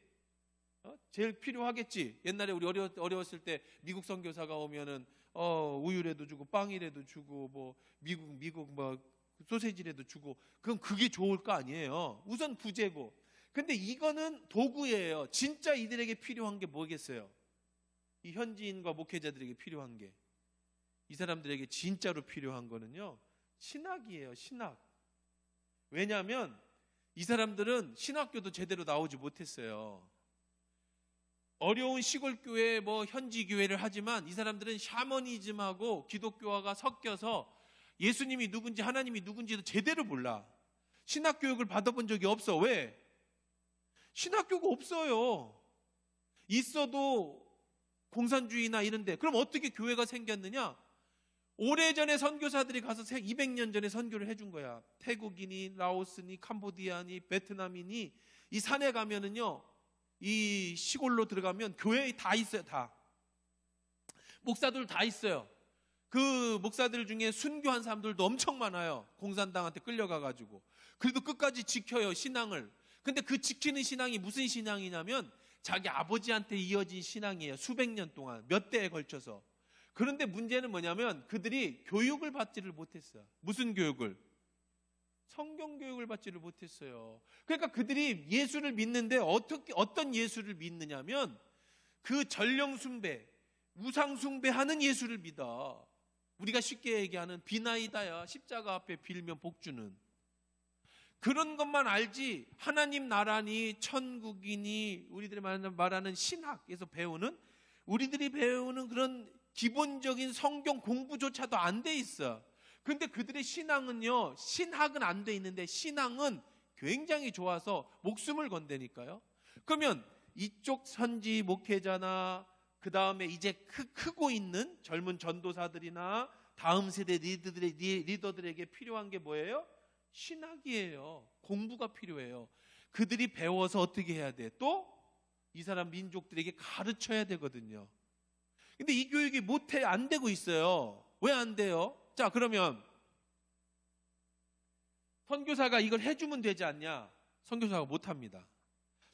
제일 필요하겠지. 옛날에 우리 어려웠을 때 미국 선교사가 오면은 우유라도 주고 빵이라도 주고 뭐 미국 뭐 소세지라도 주고. 그럼 그게 좋을 거 아니에요. 우선 구제고. 근데 이거는 도구예요. 진짜 이들에게 필요한 게 뭐겠어요? 이 현지인과 목회자들에게 필요한 게, 이 사람들에게 진짜로 필요한 거는요, 신학이에요. 신학. 왜냐하면 이 사람들은 신학교도 제대로 나오지 못했어요. 어려운 시골교회 뭐 현지 교회를 하지만 이 사람들은 샤머니즘하고 기독교화가 섞여서 예수님이 누군지 하나님이 누군지도 제대로 몰라. 신학교육을 받아본 적이 없어. 왜? 신학교가 없어요. 있어도 공산주의나 이런데. 그럼 어떻게 교회가 생겼느냐? 오래전에 선교사들이 가서 200년 전에 선교를 해준 거야. 태국인이, 라오스니, 캄보디아니, 베트남이니, 이 산에 가면은요, 이 시골로 들어가면 교회에 다 있어요. 다. 목사들 다 있어요. 그 목사들 중에 순교한 사람들도 엄청 많아요. 공산당한테 끌려가가지고. 그래도 끝까지 지켜요, 신앙을. 근데 그 지키는 신앙이 무슨 신앙이냐면 자기 아버지한테 이어진 신앙이에요. 수백 년 동안, 몇 대에 걸쳐서. 그런데 문제는 뭐냐면 그들이 교육을 받지를 못했어요. 무슨 교육을? 성경 교육을 받지를 못했어요. 그러니까 그들이 예수를 믿는데 어떤 예수를 믿느냐면 그 전령 숭배, 우상 숭배하는 예수를 믿어. 우리가 쉽게 얘기하는 비나이다야. 십자가 앞에 빌면 복 주는. 그런 것만 알지 하나님 나라니 천국이니 우리들이 말하는 신학에서 배우는, 우리들이 배우는 그런 기본적인 성경 공부조차도 안 돼 있어. 근데 그들의 신앙은요, 신학은 안 돼 있는데 신앙은 굉장히 좋아서 목숨을 건다니까요. 그러면 이쪽 선지 목회자나 그 다음에 이제 크고 있는 젊은 전도사들이나 다음 세대 리더들에게 필요한 게 뭐예요? 신학이에요. 공부가 필요해요. 그들이 배워서 어떻게 해야 돼? 또 이 사람 민족들에게 가르쳐야 되거든요. 근데 이 교육이 안 되고 있어요. 왜 안 돼요? 자, 그러면 선교사가 이걸 해주면 되지 않냐? 선교사가 못합니다.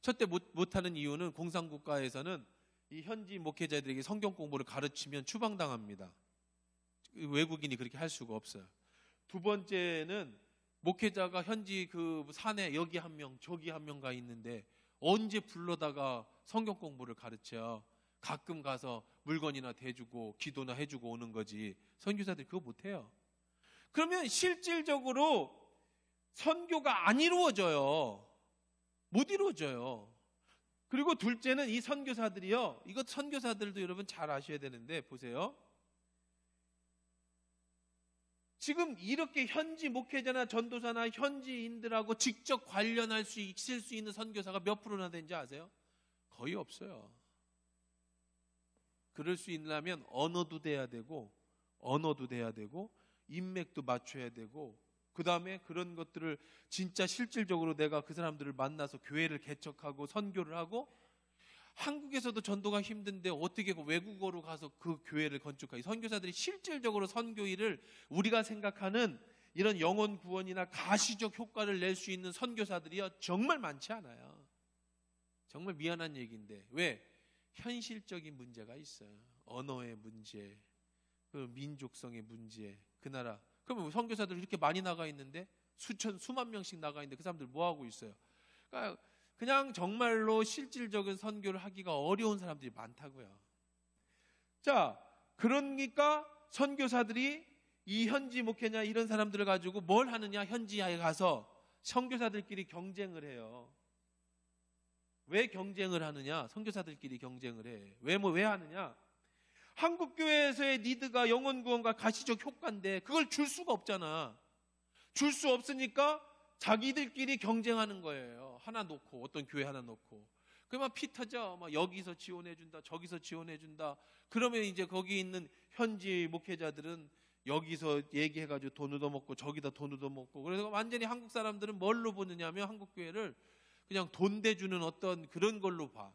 첫째 못하는 이유는 공산국가에서는 이 현지 목회자들에게 성경 공부를 가르치면 추방당합니다. 외국인이 그렇게 할 수가 없어요. 두 번째는 목회자가 현지 그 산에 여기 한 명 저기 한 명 가 있는데 언제 불러다가 성경 공부를 가르쳐? 가끔 가서 물건이나 대주고 기도나 해주고 오는 거지. 선교사들이 그거 못해요. 그러면 실질적으로 선교가 안 이루어져요. 못 이루어져요. 그리고 둘째는 이 선교사들이요, 이것 선교사들도 여러분 잘 아셔야 되는데, 보세요. 지금 이렇게 현지 목회자나 전도사나 현지인들하고 직접 관련할 수 있을 수 있는 선교사가 몇 프로나 되는지 아세요? 거의 없어요. 그럴 수 있려면 언어도 돼야 되고 인맥도 맞춰야 되고, 그 다음에 그런 것들을 진짜 실질적으로 내가 그 사람들을 만나서 교회를 개척하고 선교를 하고, 한국에서도 전도가 힘든데 어떻게 외국어로 가서 그 교회를 건축하기. 선교사들이 실질적으로 선교 일을 우리가 생각하는 이런 영혼 구원이나 가시적 효과를 낼 수 있는 선교사들이요, 정말 많지 않아요. 정말 미안한 얘기인데. 왜? 현실적인 문제가 있어요. 언어의 문제, 그 민족성의 문제, 그 나라. 그러면 선교사들 이렇게 많이 나가 있는데 수만 명씩 나가 있는데 그 사람들 뭐 하고 있어요? 그러니까 그냥 정말로 실질적인 선교를 하기가 어려운 사람들이 많다고요. 자, 그러니까 선교사들이 이 현지 목회자 이런 사람들을 가지고 뭘 하느냐? 현지에 가서 선교사들끼리 경쟁을 해요. 왜 경쟁을 하느냐? 선교사들끼리 경쟁을 해. 왜 하느냐? 한국교회에서의 니드가 영혼구원과 가시적 효과인데 그걸 줄 수가 없잖아. 줄 수 없으니까 자기들끼리 경쟁하는 거예요. 하나 놓고, 어떤 교회 하나 놓고. 그러면 피 터져. 막 여기서 지원해준다, 저기서 지원해준다. 그러면 이제 거기 있는 현지 목회자들은 여기서 얘기해가지고 돈 얻어먹고 저기다 돈 얻어먹고. 그래서 완전히 한국 사람들은 뭘로 보느냐 하면 한국교회를 그냥 돈 대주는 어떤 그런 걸로 봐.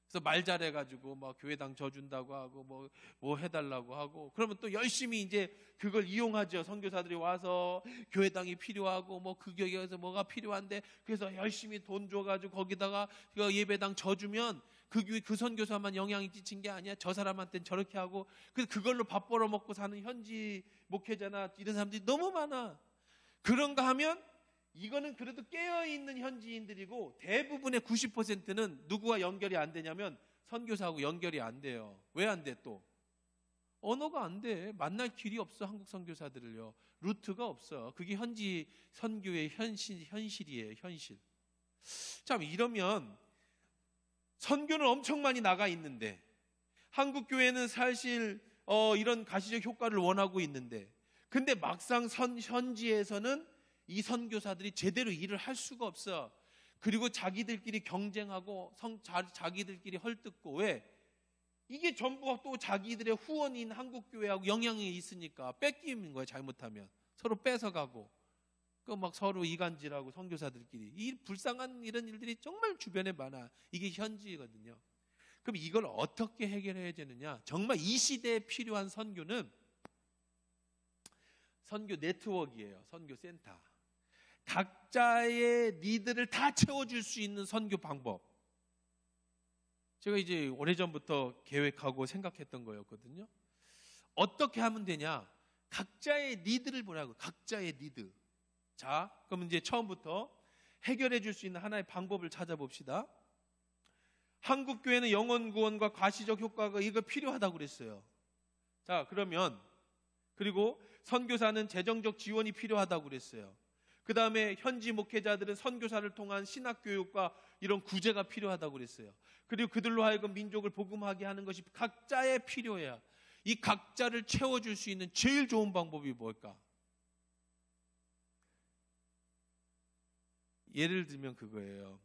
그래서 말 잘해가지고 막 교회당 져준다고 하고 뭐 해달라고 하고, 그러면 또 열심히 이제 그걸 이용하죠. 선교사들이 와서 교회당이 필요하고 뭐 그 교회에서 뭐가 필요한데, 그래서 열심히 돈 줘가지고 거기다가 예배당 져주면 그 선교사만 영향이 끼친 게 아니야. 저 사람한테는 저렇게 하고, 그래서 그걸로 밥 벌어 먹고 사는 현지 목회자나 이런 사람들이 너무 많아. 그런가 하면 이거는 그래도 깨어있는 현지인들이고, 대부분의 90%는 누구와 연결이 안 되냐면 선교사하고 연결이 안 돼요. 왜 안 돼? 또 언어가 안 돼. 만날 길이 없어. 한국 선교사들을요. 루트가 없어. 그게 현지 선교의 현실이에요. 현실. 참, 이러면 선교는 엄청 많이 나가 있는데, 한국 교회는 사실 이런 가시적 효과를 원하고 있는데, 근데 막상 현지에서는 이 선교사들이 제대로 일을 할 수가 없어. 그리고 자기들끼리 경쟁하고 자기들끼리 헐뜯고. 왜? 이게 전부 또 자기들의 후원인 한국교회하고 영향이 있으니까 뺏기는 거야. 잘못하면 서로 뺏어가고, 그 막 서로 이간질하고, 선교사들끼리 이 불쌍한 이런 일들이 정말 주변에 많아. 이게 현지거든요. 그럼 이걸 어떻게 해결해야 되느냐? 정말 이 시대에 필요한 선교는 선교 네트워크예요. 선교 센터. 각자의 니드를 다 채워줄 수 있는 선교 방법. 제가 이제 오래전부터 계획하고 생각했던 거였거든요. 어떻게 하면 되냐? 각자의 니드를 보라고. 각자의 니드. 자, 그럼 이제 처음부터 해결해 줄 수 있는 하나의 방법을 찾아봅시다. 한국교회는 영혼 구원과 가시적 효과가 이거 필요하다고 그랬어요. 자, 그러면 그리고 선교사는 재정적 지원이 필요하다고 그랬어요. 그 다음에 현지 목회자들은 선교사를 통한 신학교육과 이런 구제가 필요하다고 그랬어요. 그리고 그들로 하여금 민족을 복음하게 하는 것이 각자의 필요해야. 이 각자를 채워줄 수 있는 제일 좋은 방법이 뭘까? 예를 들면 그거예요.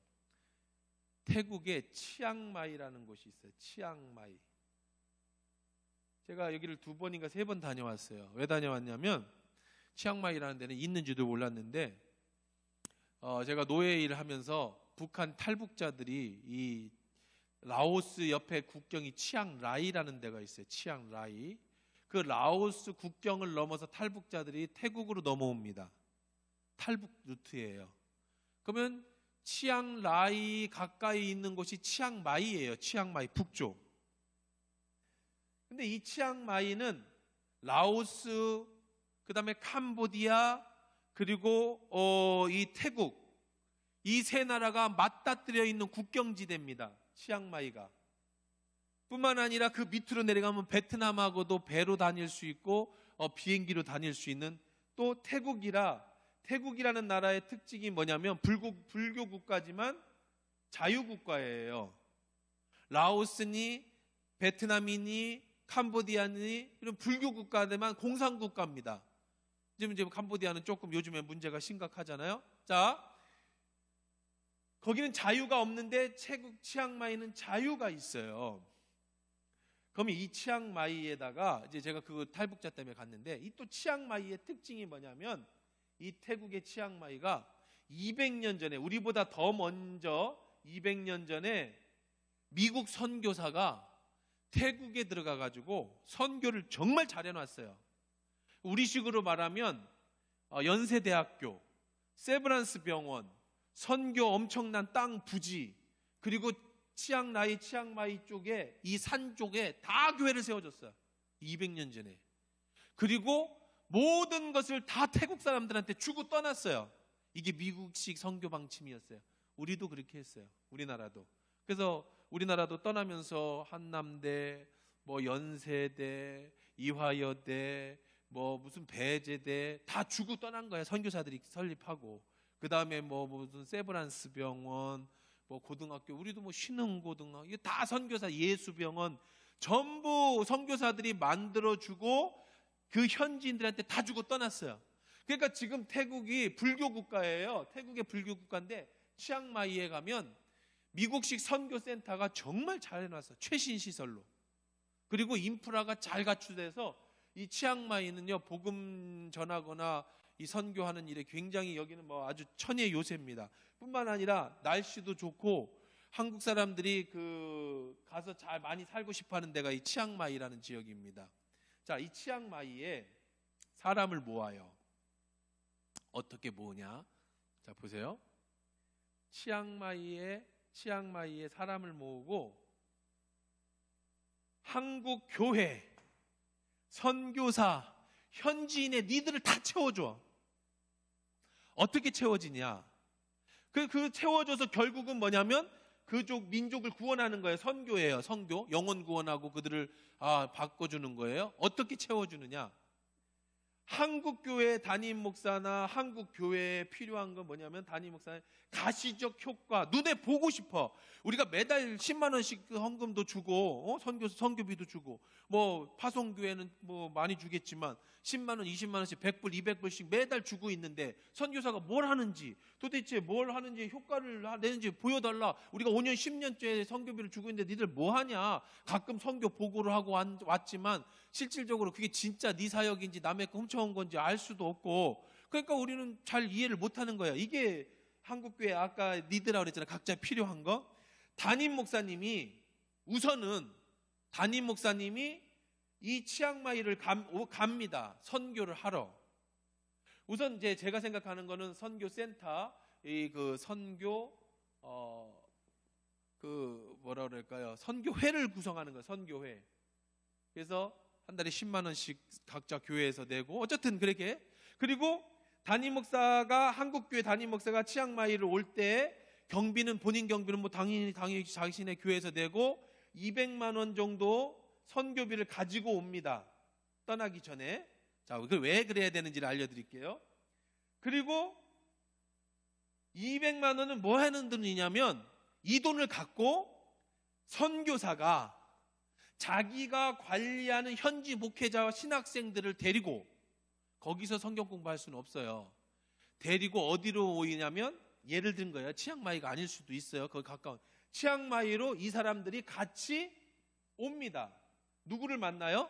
태국에 치앙마이라는 곳이 있어요. 치앙마이. 제가 여기를 2번인가 3번 다녀왔어요. 왜 다녀왔냐면 치앙마이라는 데는 있는지도 몰랐는데, 제가 노예 일을 하면서 북한 탈북자들이 이 라오스 옆에 국경이 치앙라이라는 데가 있어요. 치앙라이. 그 라오스 국경을 넘어서 탈북자들이 태국으로 넘어옵니다. 탈북 루트예요. 그러면 치앙라이 가까이 있는 곳이 치앙마이예요. 치앙마이 북쪽. 근데 이 치앙마이는 라오스, 그 다음에 캄보디아, 그리고 이 태국, 이 세 나라가 맞닿뜨려 있는 국경지대입니다. 치앙마이가. 뿐만 아니라 그 밑으로 내려가면 베트남하고도 배로 다닐 수 있고 비행기로 다닐 수 있는 또 태국이라는 나라의 특징이 뭐냐면 불교 국가지만 자유국가예요. 라오스니 베트남이니 캄보디아니 이런 불교 국가들만 공산국가입니다. 지금 캄보디아는 조금 요즘에 문제가 심각하잖아요. 자, 거기는 자유가 없는데 치앙마이는 자유가 있어요. 그러면 이 치앙마이에다가 이제 제가 그 탈북자 때문에 갔는데, 이 또 치앙마이의 특징이 뭐냐면 이 태국의 치앙마이가 200년 전에, 우리보다 더 먼저 200년 전에 미국 선교사가 태국에 들어가가지고 선교를 정말 잘해놨어요. 우리식으로 말하면 연세대학교, 세브란스 병원, 선교 엄청난 땅 부지, 그리고 치앙마이 쪽에 이 산 쪽에 다 교회를 세워줬어요. 200년 전에. 그리고 모든 것을 다 태국 사람들한테 주고 떠났어요. 이게 미국식 선교 방침이었어요. 우리도 그렇게 했어요. 우리나라도. 그래서 우리나라도 떠나면서 한남대, 뭐 연세대, 이화여대, 뭐 무슨 배제대 다 주고 떠난 거예요. 선교사들이 설립하고. 그 다음에 뭐 무슨 세브란스 병원, 뭐 고등학교, 우리도 뭐 신흥고등학교, 이게 다 선교사, 예수병원 전부 선교사들이 만들어주고 그 현지인들한테 다 주고 떠났어요. 그러니까 지금 태국이 불교 국가예요. 태국의 불교 국가인데 치앙마이에 가면 미국식 선교센터가 정말 잘 해놨어요. 최신 시설로. 그리고 인프라가 잘 갖추돼서 이 치앙마이는요, 복음 전하거나 이 선교하는 일에 굉장히 여기는 뭐 아주 천의 요새입니다. 뿐만 아니라 날씨도 좋고 한국 사람들이 가서 잘 많이 살고 싶어하는 데가 이 치앙마이라는 지역입니다. 자, 이 치앙마이에 사람을 모아요. 어떻게 모으냐? 자, 보세요. 치앙마이에 사람을 모으고 한국 교회, 선교사, 현지인의 니들을 다 채워줘. 어떻게 채워지냐? 그 채워줘서 결국은 뭐냐면 그쪽 민족을 구원하는 거예요. 선교예요. 선교. 영혼 구원하고 그들을 바꿔주는 거예요. 어떻게 채워주느냐? 한국 교회 담임 목사나 한국 교회에 필요한 건 뭐냐면 담임 목사는 가시적 효과, 눈에 보고 싶어. 우리가 매달 10만 원씩 헌금도 주고 선교비도 주고 뭐 파송교회는 뭐 많이 주겠지만 10만 원, 20만 원씩 100불, 200불씩 매달 주고 있는데 선교사가 뭘 하는지 도대체 뭘 하는지 효과를 내는지 보여달라. 우리가 5년, 10년째 선교비를 주고 있는데 니들 뭐 하냐. 가끔 선교 보고를 하고 왔지만 실질적으로 그게 진짜 네 사역인지 남의 거 훔쳐온 건지 알 수도 없고 그러니까 우리는 잘 이해를 못하는 거야. 이게 한국교회 아까 니들이라고 그랬잖아. 각자 필요한 거. 담임 목사님이 이 치앙마이를 갑니다. 선교를 하러. 우선 이제 제가 생각하는 거는 선교센터, 선교 뭐라 그럴까요? 선교회를 구성하는 거예요. 선교회. 그래서 한 달에 10만 원씩 각자 교회에서 내고 어쨌든 그렇게. 그리고 한국 교회 담임 목사가 치앙마이를 올 때 본인 경비는 뭐 당연히 자신의 교회에서 내고 200만 원 정도 선교비를 가지고 옵니다. 떠나기 전에. 자, 왜 그래야 되는지를 알려드릴게요. 그리고 200만 원은 뭐 하는 돈이냐면 이 돈을 갖고 선교사가 자기가 관리하는 현지 목회자와 신학생들을 데리고 거기서 성경 공부할 수는 없어요. 데리고 어디로 오냐면 예를 든 거예요. 치앙마이가 아닐 수도 있어요. 거기 가까운 치앙마이로 이 사람들이 같이 옵니다. 누구를 만나요?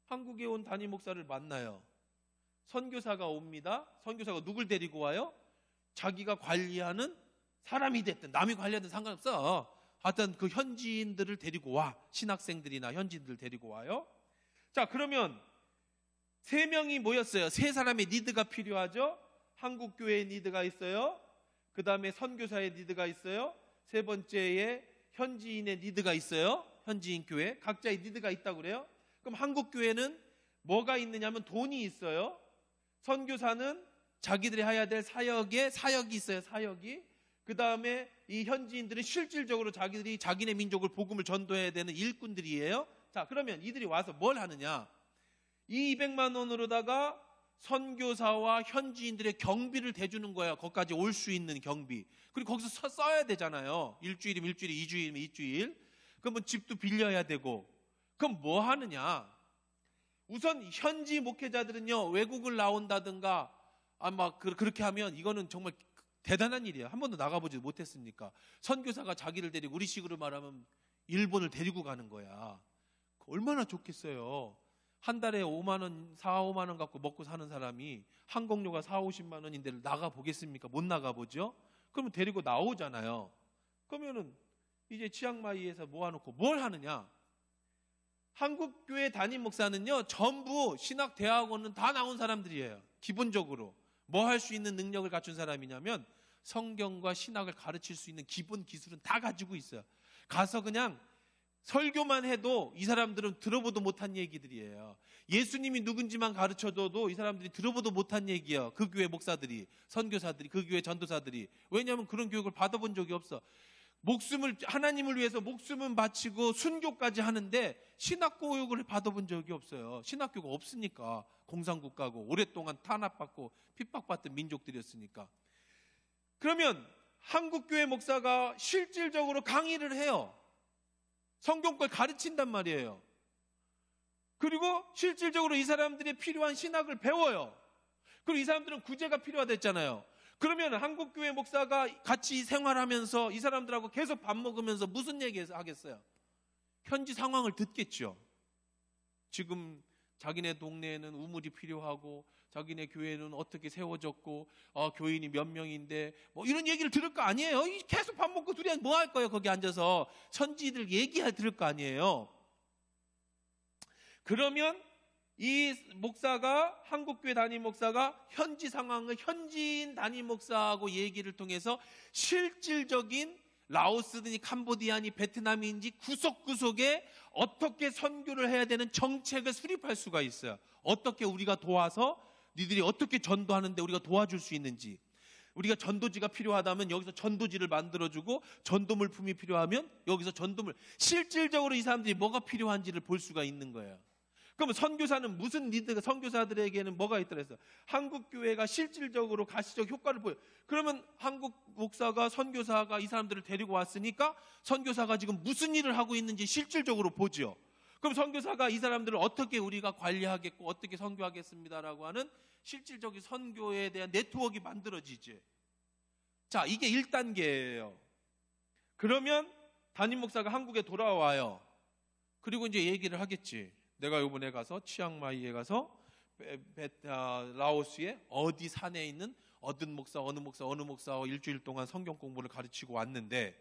한국에 온 담임 목사를 만나요. 선교사가 옵니다. 선교사가 누굴 데리고 와요? 자기가 관리하는 사람이 됐든 남이 관리하든 상관없어. 하여튼 그 현지인들을 데리고 와. 신학생들이나 현지인들 데리고 와요. 자, 그러면 3명이 모였어요. 3사람의 니드가 필요하죠. 한국교회의 니드가 있어요. 그 다음에 선교사의 니드가 있어요. 3번째에 현지인의 니드가 있어요. 현지인 교회. 각자의 니드가 있다고 그래요. 그럼 한국교회는 뭐가 있느냐면 돈이 있어요. 선교사는 자기들이 해야 될 사역이 있어요. 사역이. 그 다음에 이 현지인들은 실질적으로 자기네 민족을 복음을 전도해야 되는 일꾼들이에요. 자, 그러면 이들이 와서 뭘 하느냐? 이 200만 원으로다가 선교사와 현지인들의 경비를 대주는 거예요. 거기까지 올 수 있는 경비. 그리고 거기서 써야 되잖아요. 일주일이면 일주일, 2주일이면 2주일. 그러면 집도 빌려야 되고. 그럼 뭐 하느냐? 우선 현지 목회자들은요, 외국을 나온다든가 아마 그렇게 하면 이거는 정말 대단한 일이에요. 한 번도 나가보지 못했으니까. 선교사가 자기를 데리고 우리식으로 말하면 일본을 데리고 가는 거야. 얼마나 좋겠어요. 한 달에 5만 원, 4, 5만 원 갖고 먹고 사는 사람이 항공료가 4, 50만 원인데 나가보겠습니까? 못 나가보죠? 그러면 데리고 나오잖아요. 그러면은 이제 치앙마이에서 모아놓고 뭘 하느냐? 한국교회 담임 목사는요, 전부 신학대학원은 다 나온 사람들이에요. 기본적으로. 뭐 할 수 있는 능력을 갖춘 사람이냐면 성경과 신학을 가르칠 수 있는 기본 기술은 다 가지고 있어요. 가서 그냥 설교만 해도 이 사람들은 들어보도 못한 얘기들이에요. 예수님이 누군지만 가르쳐줘도 이 사람들이 들어보도 못한 얘기예요. 그 교회 목사들이, 선교사들이, 그 교회 전도사들이. 왜냐하면 그런 교육을 받아본 적이 없어. 하나님을 위해서 목숨은 바치고 순교까지 하는데 신학 교육을 받아본 적이 없어요. 신학 교육가 없으니까. 공산국가고 오랫동안 탄압받고 핍박받던 민족들이었으니까. 그러면 한국교회 목사가 실질적으로 강의를 해요. 성경걸 가르친단 말이에요. 그리고 실질적으로 이 사람들이 필요한 신학을 배워요. 그리고 이 사람들은 구제가 필요하댔잖아요. 그러면 한국교회 목사가 같이 생활하면서 이 사람들하고 계속 밥 먹으면서 무슨 얘기 하겠어요? 현지 상황을 듣겠죠. 지금 자기네 동네에는 우물이 필요하고 자기네 교회는 어떻게 세워졌고 교인이 몇 명인데 뭐 이런 얘기를 들을 거 아니에요. 계속 밥 먹고 둘이 뭐 할 거예요? 거기 앉아서 선지들 얘기할 들을 거 아니에요. 그러면 이 목사가, 한국교회 담임 목사가 현지 상황을 현지인 담임 목사하고 얘기를 통해서 실질적인 라오스든지 캄보디아니 베트남인지 구석구석에 어떻게 선교를 해야 되는 정책을 수립할 수가 있어요. 어떻게 우리가 도와서 니들이 어떻게 전도하는데 우리가 도와줄 수 있는지, 우리가 전도지가 필요하다면 여기서 전도지를 만들어주고 전도 물품이 필요하면 여기서 전도물, 실질적으로 이 사람들이 뭐가 필요한지를 볼 수가 있는 거예요. 그러면 선교사는 무슨 리드가, 선교사들에게는 뭐가 있더라 했어? 한국 교회가 실질적으로 가시적 효과를 보여. 그러면 한국 목사가, 선교사가 이 사람들을 데리고 왔으니까 선교사가 지금 무슨 일을 하고 있는지 실질적으로 보죠. 그럼 선교사가 이 사람들을 어떻게 우리가 관리하겠고 어떻게 선교하겠습니다라고 하는 실질적인 선교에 대한 네트워크가 만들어지지. 자, 이게 1단계예요. 그러면 담임 목사가 한국에 돌아와요. 그리고 이제 얘기를 하겠지. 내가 이번에 가서 치앙마이에 가서 라오스의 어디 산에 있는 어느 목사와 일주일 동안 성경 공부를 가르치고 왔는데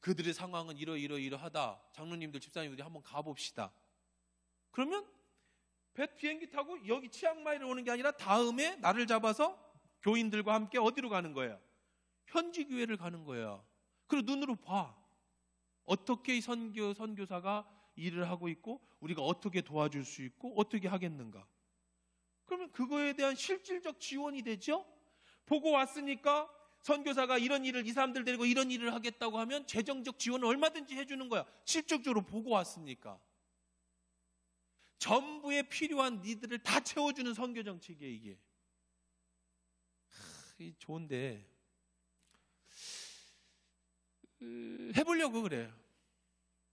그들의 상황은 이러하다. 장로님들, 집사님들이 한번 가봅시다. 그러면 비행기 타고 여기 치앙마이를 오는 게 아니라 다음에 나를 잡아서 교인들과 함께 어디로 가는 거예요? 현지 교회를 가는 거예요. 그리고 눈으로 봐. 어떻게 이 선교사가 일을 하고 있고 우리가 어떻게 도와줄 수 있고 어떻게 하겠는가. 그러면 그거에 대한 실질적 지원이 되죠. 보고 왔으니까 선교사가 이런 일을, 이 사람들 데리고 이런 일을 하겠다고 하면 재정적 지원을 얼마든지 해주는 거야. 실질적으로 보고 왔으니까. 전부의 필요한 니들을 다 채워주는 선교 정책이에요, 이게. 좋은데 해보려고 그래요.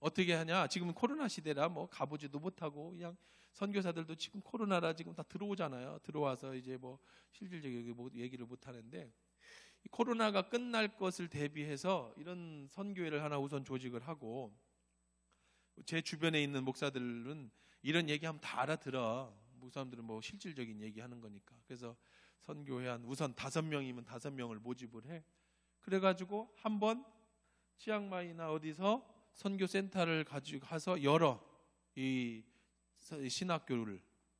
어떻게 하냐? 지금은 코로나 시대라 뭐 가보지도 못하고 그냥 선교사들도 지금 코로나라 지금 다 들어오잖아요. 들어와서 이제 뭐 실질적인 얘기를 못 하는데 코로나가 끝날 것을 대비해서 이런 선교회를 하나 우선 조직을 하고 제 주변에 있는 목사들은 이런 얘기하면 다 알아들어. 목사님들은 뭐 실질적인 얘기하는 거니까. 그래서 선교회 한 우선 5명이면 5명을 모집을 해. 그래가지고 한번 치앙마이나 어디서 선교센터를 가지고 가서 열어 이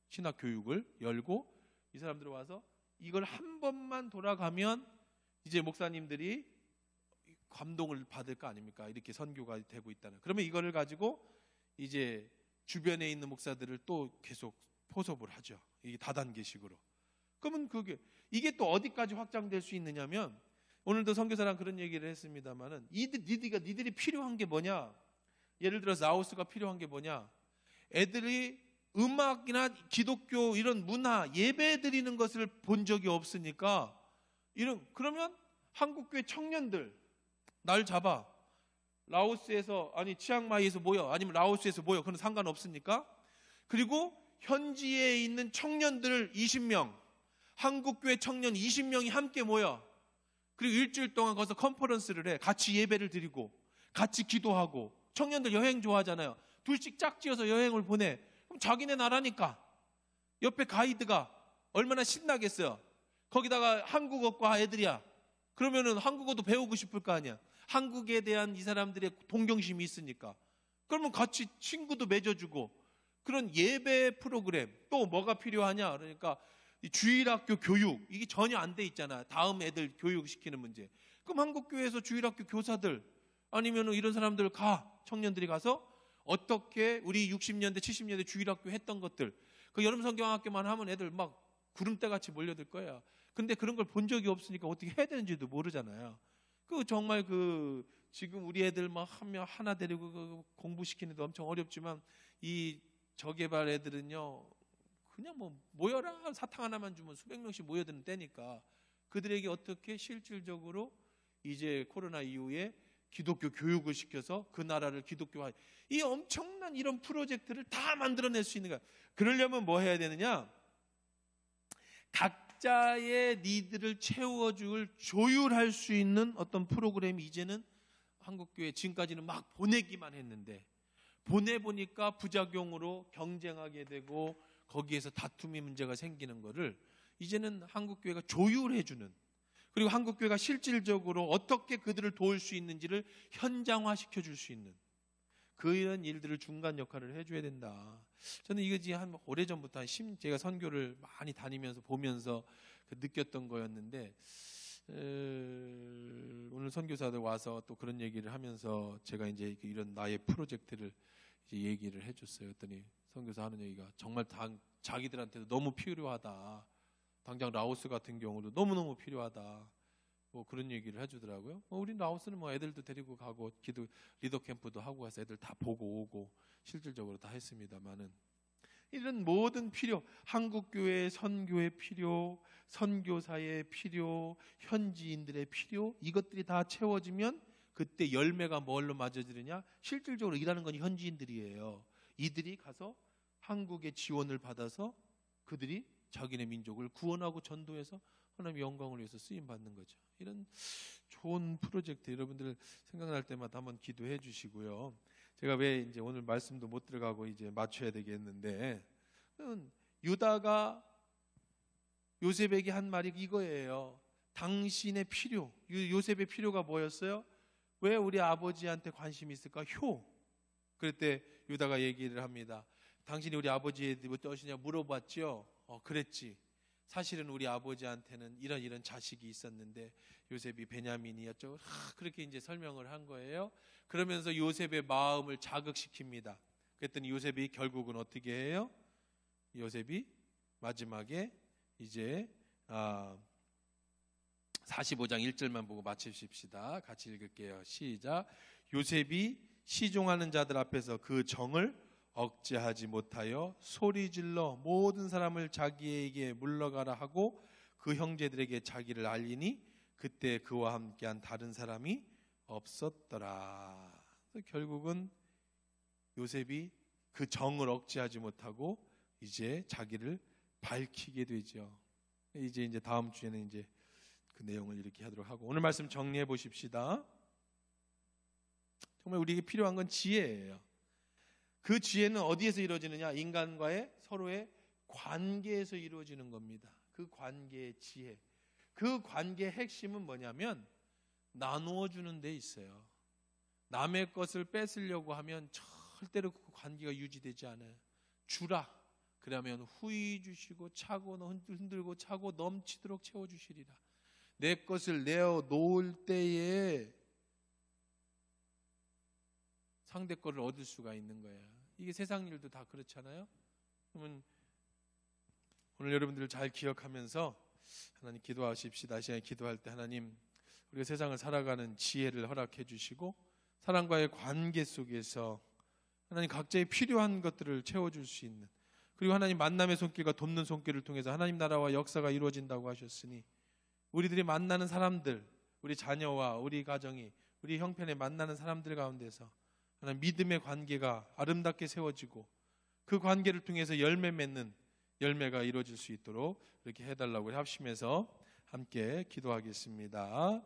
신학교육을 열고 이 사람들 와서 이걸 한 번만 돌아가면 이제 목사님들이 감동을 받을 거 아닙니까? 이렇게 선교가 되고 있다는. 그러면 이거를 가지고 이제 주변에 있는 목사들을 또 계속 포섭을 하죠. 이게 다단계식으로. 그러면 이게 또 어디까지 확장될 수 있느냐면 오늘도 선교사랑 그런 얘기를 했습니다만은 니들이 필요한 게 뭐냐? 예를 들어서 라오스가 필요한 게 뭐냐? 애들이 음악이나 기독교 이런 문화 예배 드리는 것을 본 적이 없으니까 그러면 한국교회 청년들 날 잡아 라오스에서 아니 치앙마이에서 모여 아니면 라오스에서 모여 그건 상관없으니까 그리고 현지에 있는 청년들 20명 한국교회 청년 20명이 함께 모여 그리고 일주일 동안 거기서 컨퍼런스를 해. 같이 예배를 드리고 같이 기도하고 청년들 여행 좋아하잖아요. 둘씩 짝지어서 여행을 보내. 그럼 자기네 나라니까 옆에 가이드가 얼마나 신나겠어요. 거기다가 한국어과 애들이야. 그러면은 한국어도 배우고 싶을 거 아니야. 한국에 대한 이 사람들의 동경심이 있으니까. 그러면 같이 친구도 맺어주고 그런 예배 프로그램 또 뭐가 필요하냐? 그러니까 주일학교 교육 이게 전혀 안 돼 있잖아. 다음 애들 교육시키는 문제. 그럼 한국교회에서 주일학교 교사들 아니면 이런 사람들 청년들이 가서 어떻게 우리 60년대 70년대 주일학교 했던 것들 그 여름 성경학교만 하면 애들 막 구름대같이 몰려들 거야. 근데 그런 걸 본 적이 없으니까 어떻게 해야 되는지도 모르잖아요. 정말 지금 우리 애들 막 하나 데리고 공부시키는데 엄청 어렵지만 이 저개발 애들은요 그냥 뭐 모여라 사탕 하나만 주면 수백 명씩 모여드는 때니까 그들에게 어떻게 실질적으로 이제 코로나 이후에 기독교 교육을 시켜서 그 나라를 기독교화, 이 엄청난 이런 프로젝트를 다 만들어낼 수 있는 거야. 그러려면 뭐 해야 되느냐? 각자의 니드를 채워줄, 조율할 수 있는 어떤 프로그램이 이제는 한국교회, 지금까지는 막 보내기만 했는데 보내보니까 부작용으로 경쟁하게 되고 거기에서 다툼의 문제가 생기는 거를 이제는 한국교회가 조율해주는, 그리고 한국교회가 실질적으로 어떻게 그들을 도울 수 있는지를 현장화시켜 줄 수 있는 그런 일들을 중간 역할을 해줘야 된다. 저는 이거 한 오래전부터 제가 선교를 많이 다니면서 보면서 느꼈던 거였는데, 오늘 선교사들 와서 또 그런 얘기를 하면서 제가 이제 이런 나의 프로젝트를 이제 얘기를 해줬어요. 그랬더니 선교사 하는 얘기가 정말 자기들한테도 너무 필요하다. 당장 라오스 같은 경우도 너무너무 필요하다. 뭐 그런 얘기를 해주더라고요. 우린 라오스는 뭐 애들도 데리고 가고 리더 캠프도 하고 가서 애들 다 보고 오고 실질적으로 다 했습니다만은, 이런 모든 필요, 한국교회의 선교의 필요, 선교사의 필요, 현지인들의 필요, 이것들이 다 채워지면 그때 열매가 뭘로 맞아지느냐? 실질적으로 일하는 건 현지인들이에요. 이들이 가서 한국의 지원을 받아서 그들이 자기네 민족을 구원하고 전도해서 하나님의 영광을 위해서 쓰임 받는 거죠. 이런 좋은 프로젝트 여러분들 생각날 때마다 한번 기도해 주시고요. 제가 왜 이제 오늘 말씀도 못 들어가고 이제 맞춰야 되겠는데, 유다가 요셉에게 한 말이 이거예요. 당신의 필요, 요셉의 필요가 뭐였어요? 왜 우리 아버지한테 관심이 있을까? 효. 그럴 때 유다가 얘기를 합니다. 당신이 우리 아버지의 뜻이냐 물어봤죠. 그랬지. 사실은 우리 아버지한테는 이런 자식이 있었는데 요셉이 베냐민이었죠. 그렇게 이제 설명을 한 거예요. 그러면서 요셉의 마음을 자극시킵니다. 그랬더니 요셉이 결국은 어떻게 해요? 요셉이 마지막에 이제 45장 1절만 보고 마치십시다. 같이 읽을게요. 시작. 요셉이 시종하는 자들 앞에서 그 정을 억제하지 못하여 소리질러 모든 사람을 자기에게 물러가라 하고 그 형제들에게 자기를 알리니 그때 그와 함께한 다른 사람이 없었더라. 결국은 요셉이 그 정을 억제하지 못하고 이제 자기를 밝히게 되죠. 이제 다음 주에는 이제 그 내용을 이렇게 하도록 하고, 오늘 말씀 정리해 보십시다. 정말 우리에게 필요한 건 지혜예요. 그 지혜는 어디에서 이루어지느냐? 인간과의 서로의 관계에서 이루어지는 겁니다. 그 관계의 지혜, 그 관계의 핵심은 뭐냐면 나누어 주는 데 있어요. 남의 것을 뺏으려고 하면 절대로 그 관계가 유지되지 않아요. 주라 그러면 후히 주시고 차고 흔들고 차고 넘치도록 채워주시리라. 내 것을 내어 놓을 때에 상대 거를 얻을 수가 있는 거예요. 이게 세상 일도 다 그렇잖아요. 그러면 오늘 여러분들 잘 기억하면서 하나님 기도하십시다. 시간에 기도할 때 하나님 우리가 세상을 살아가는 지혜를 허락해 주시고 사람과의 관계 속에서 하나님 각자의 필요한 것들을 채워줄 수 있는, 그리고 하나님 만남의 손길과 돕는 손길을 통해서 하나님 나라와 역사가 이루어진다고 하셨으니 우리들이 만나는 사람들, 우리 자녀와 우리 가정이 우리 형편에 만나는 사람들 가운데서 하나님 믿음의 관계가 아름답게 세워지고 그 관계를 통해서 열매 맺는 열매가 이루어질 수 있도록 이렇게 해달라고 합심해서 함께 기도하겠습니다.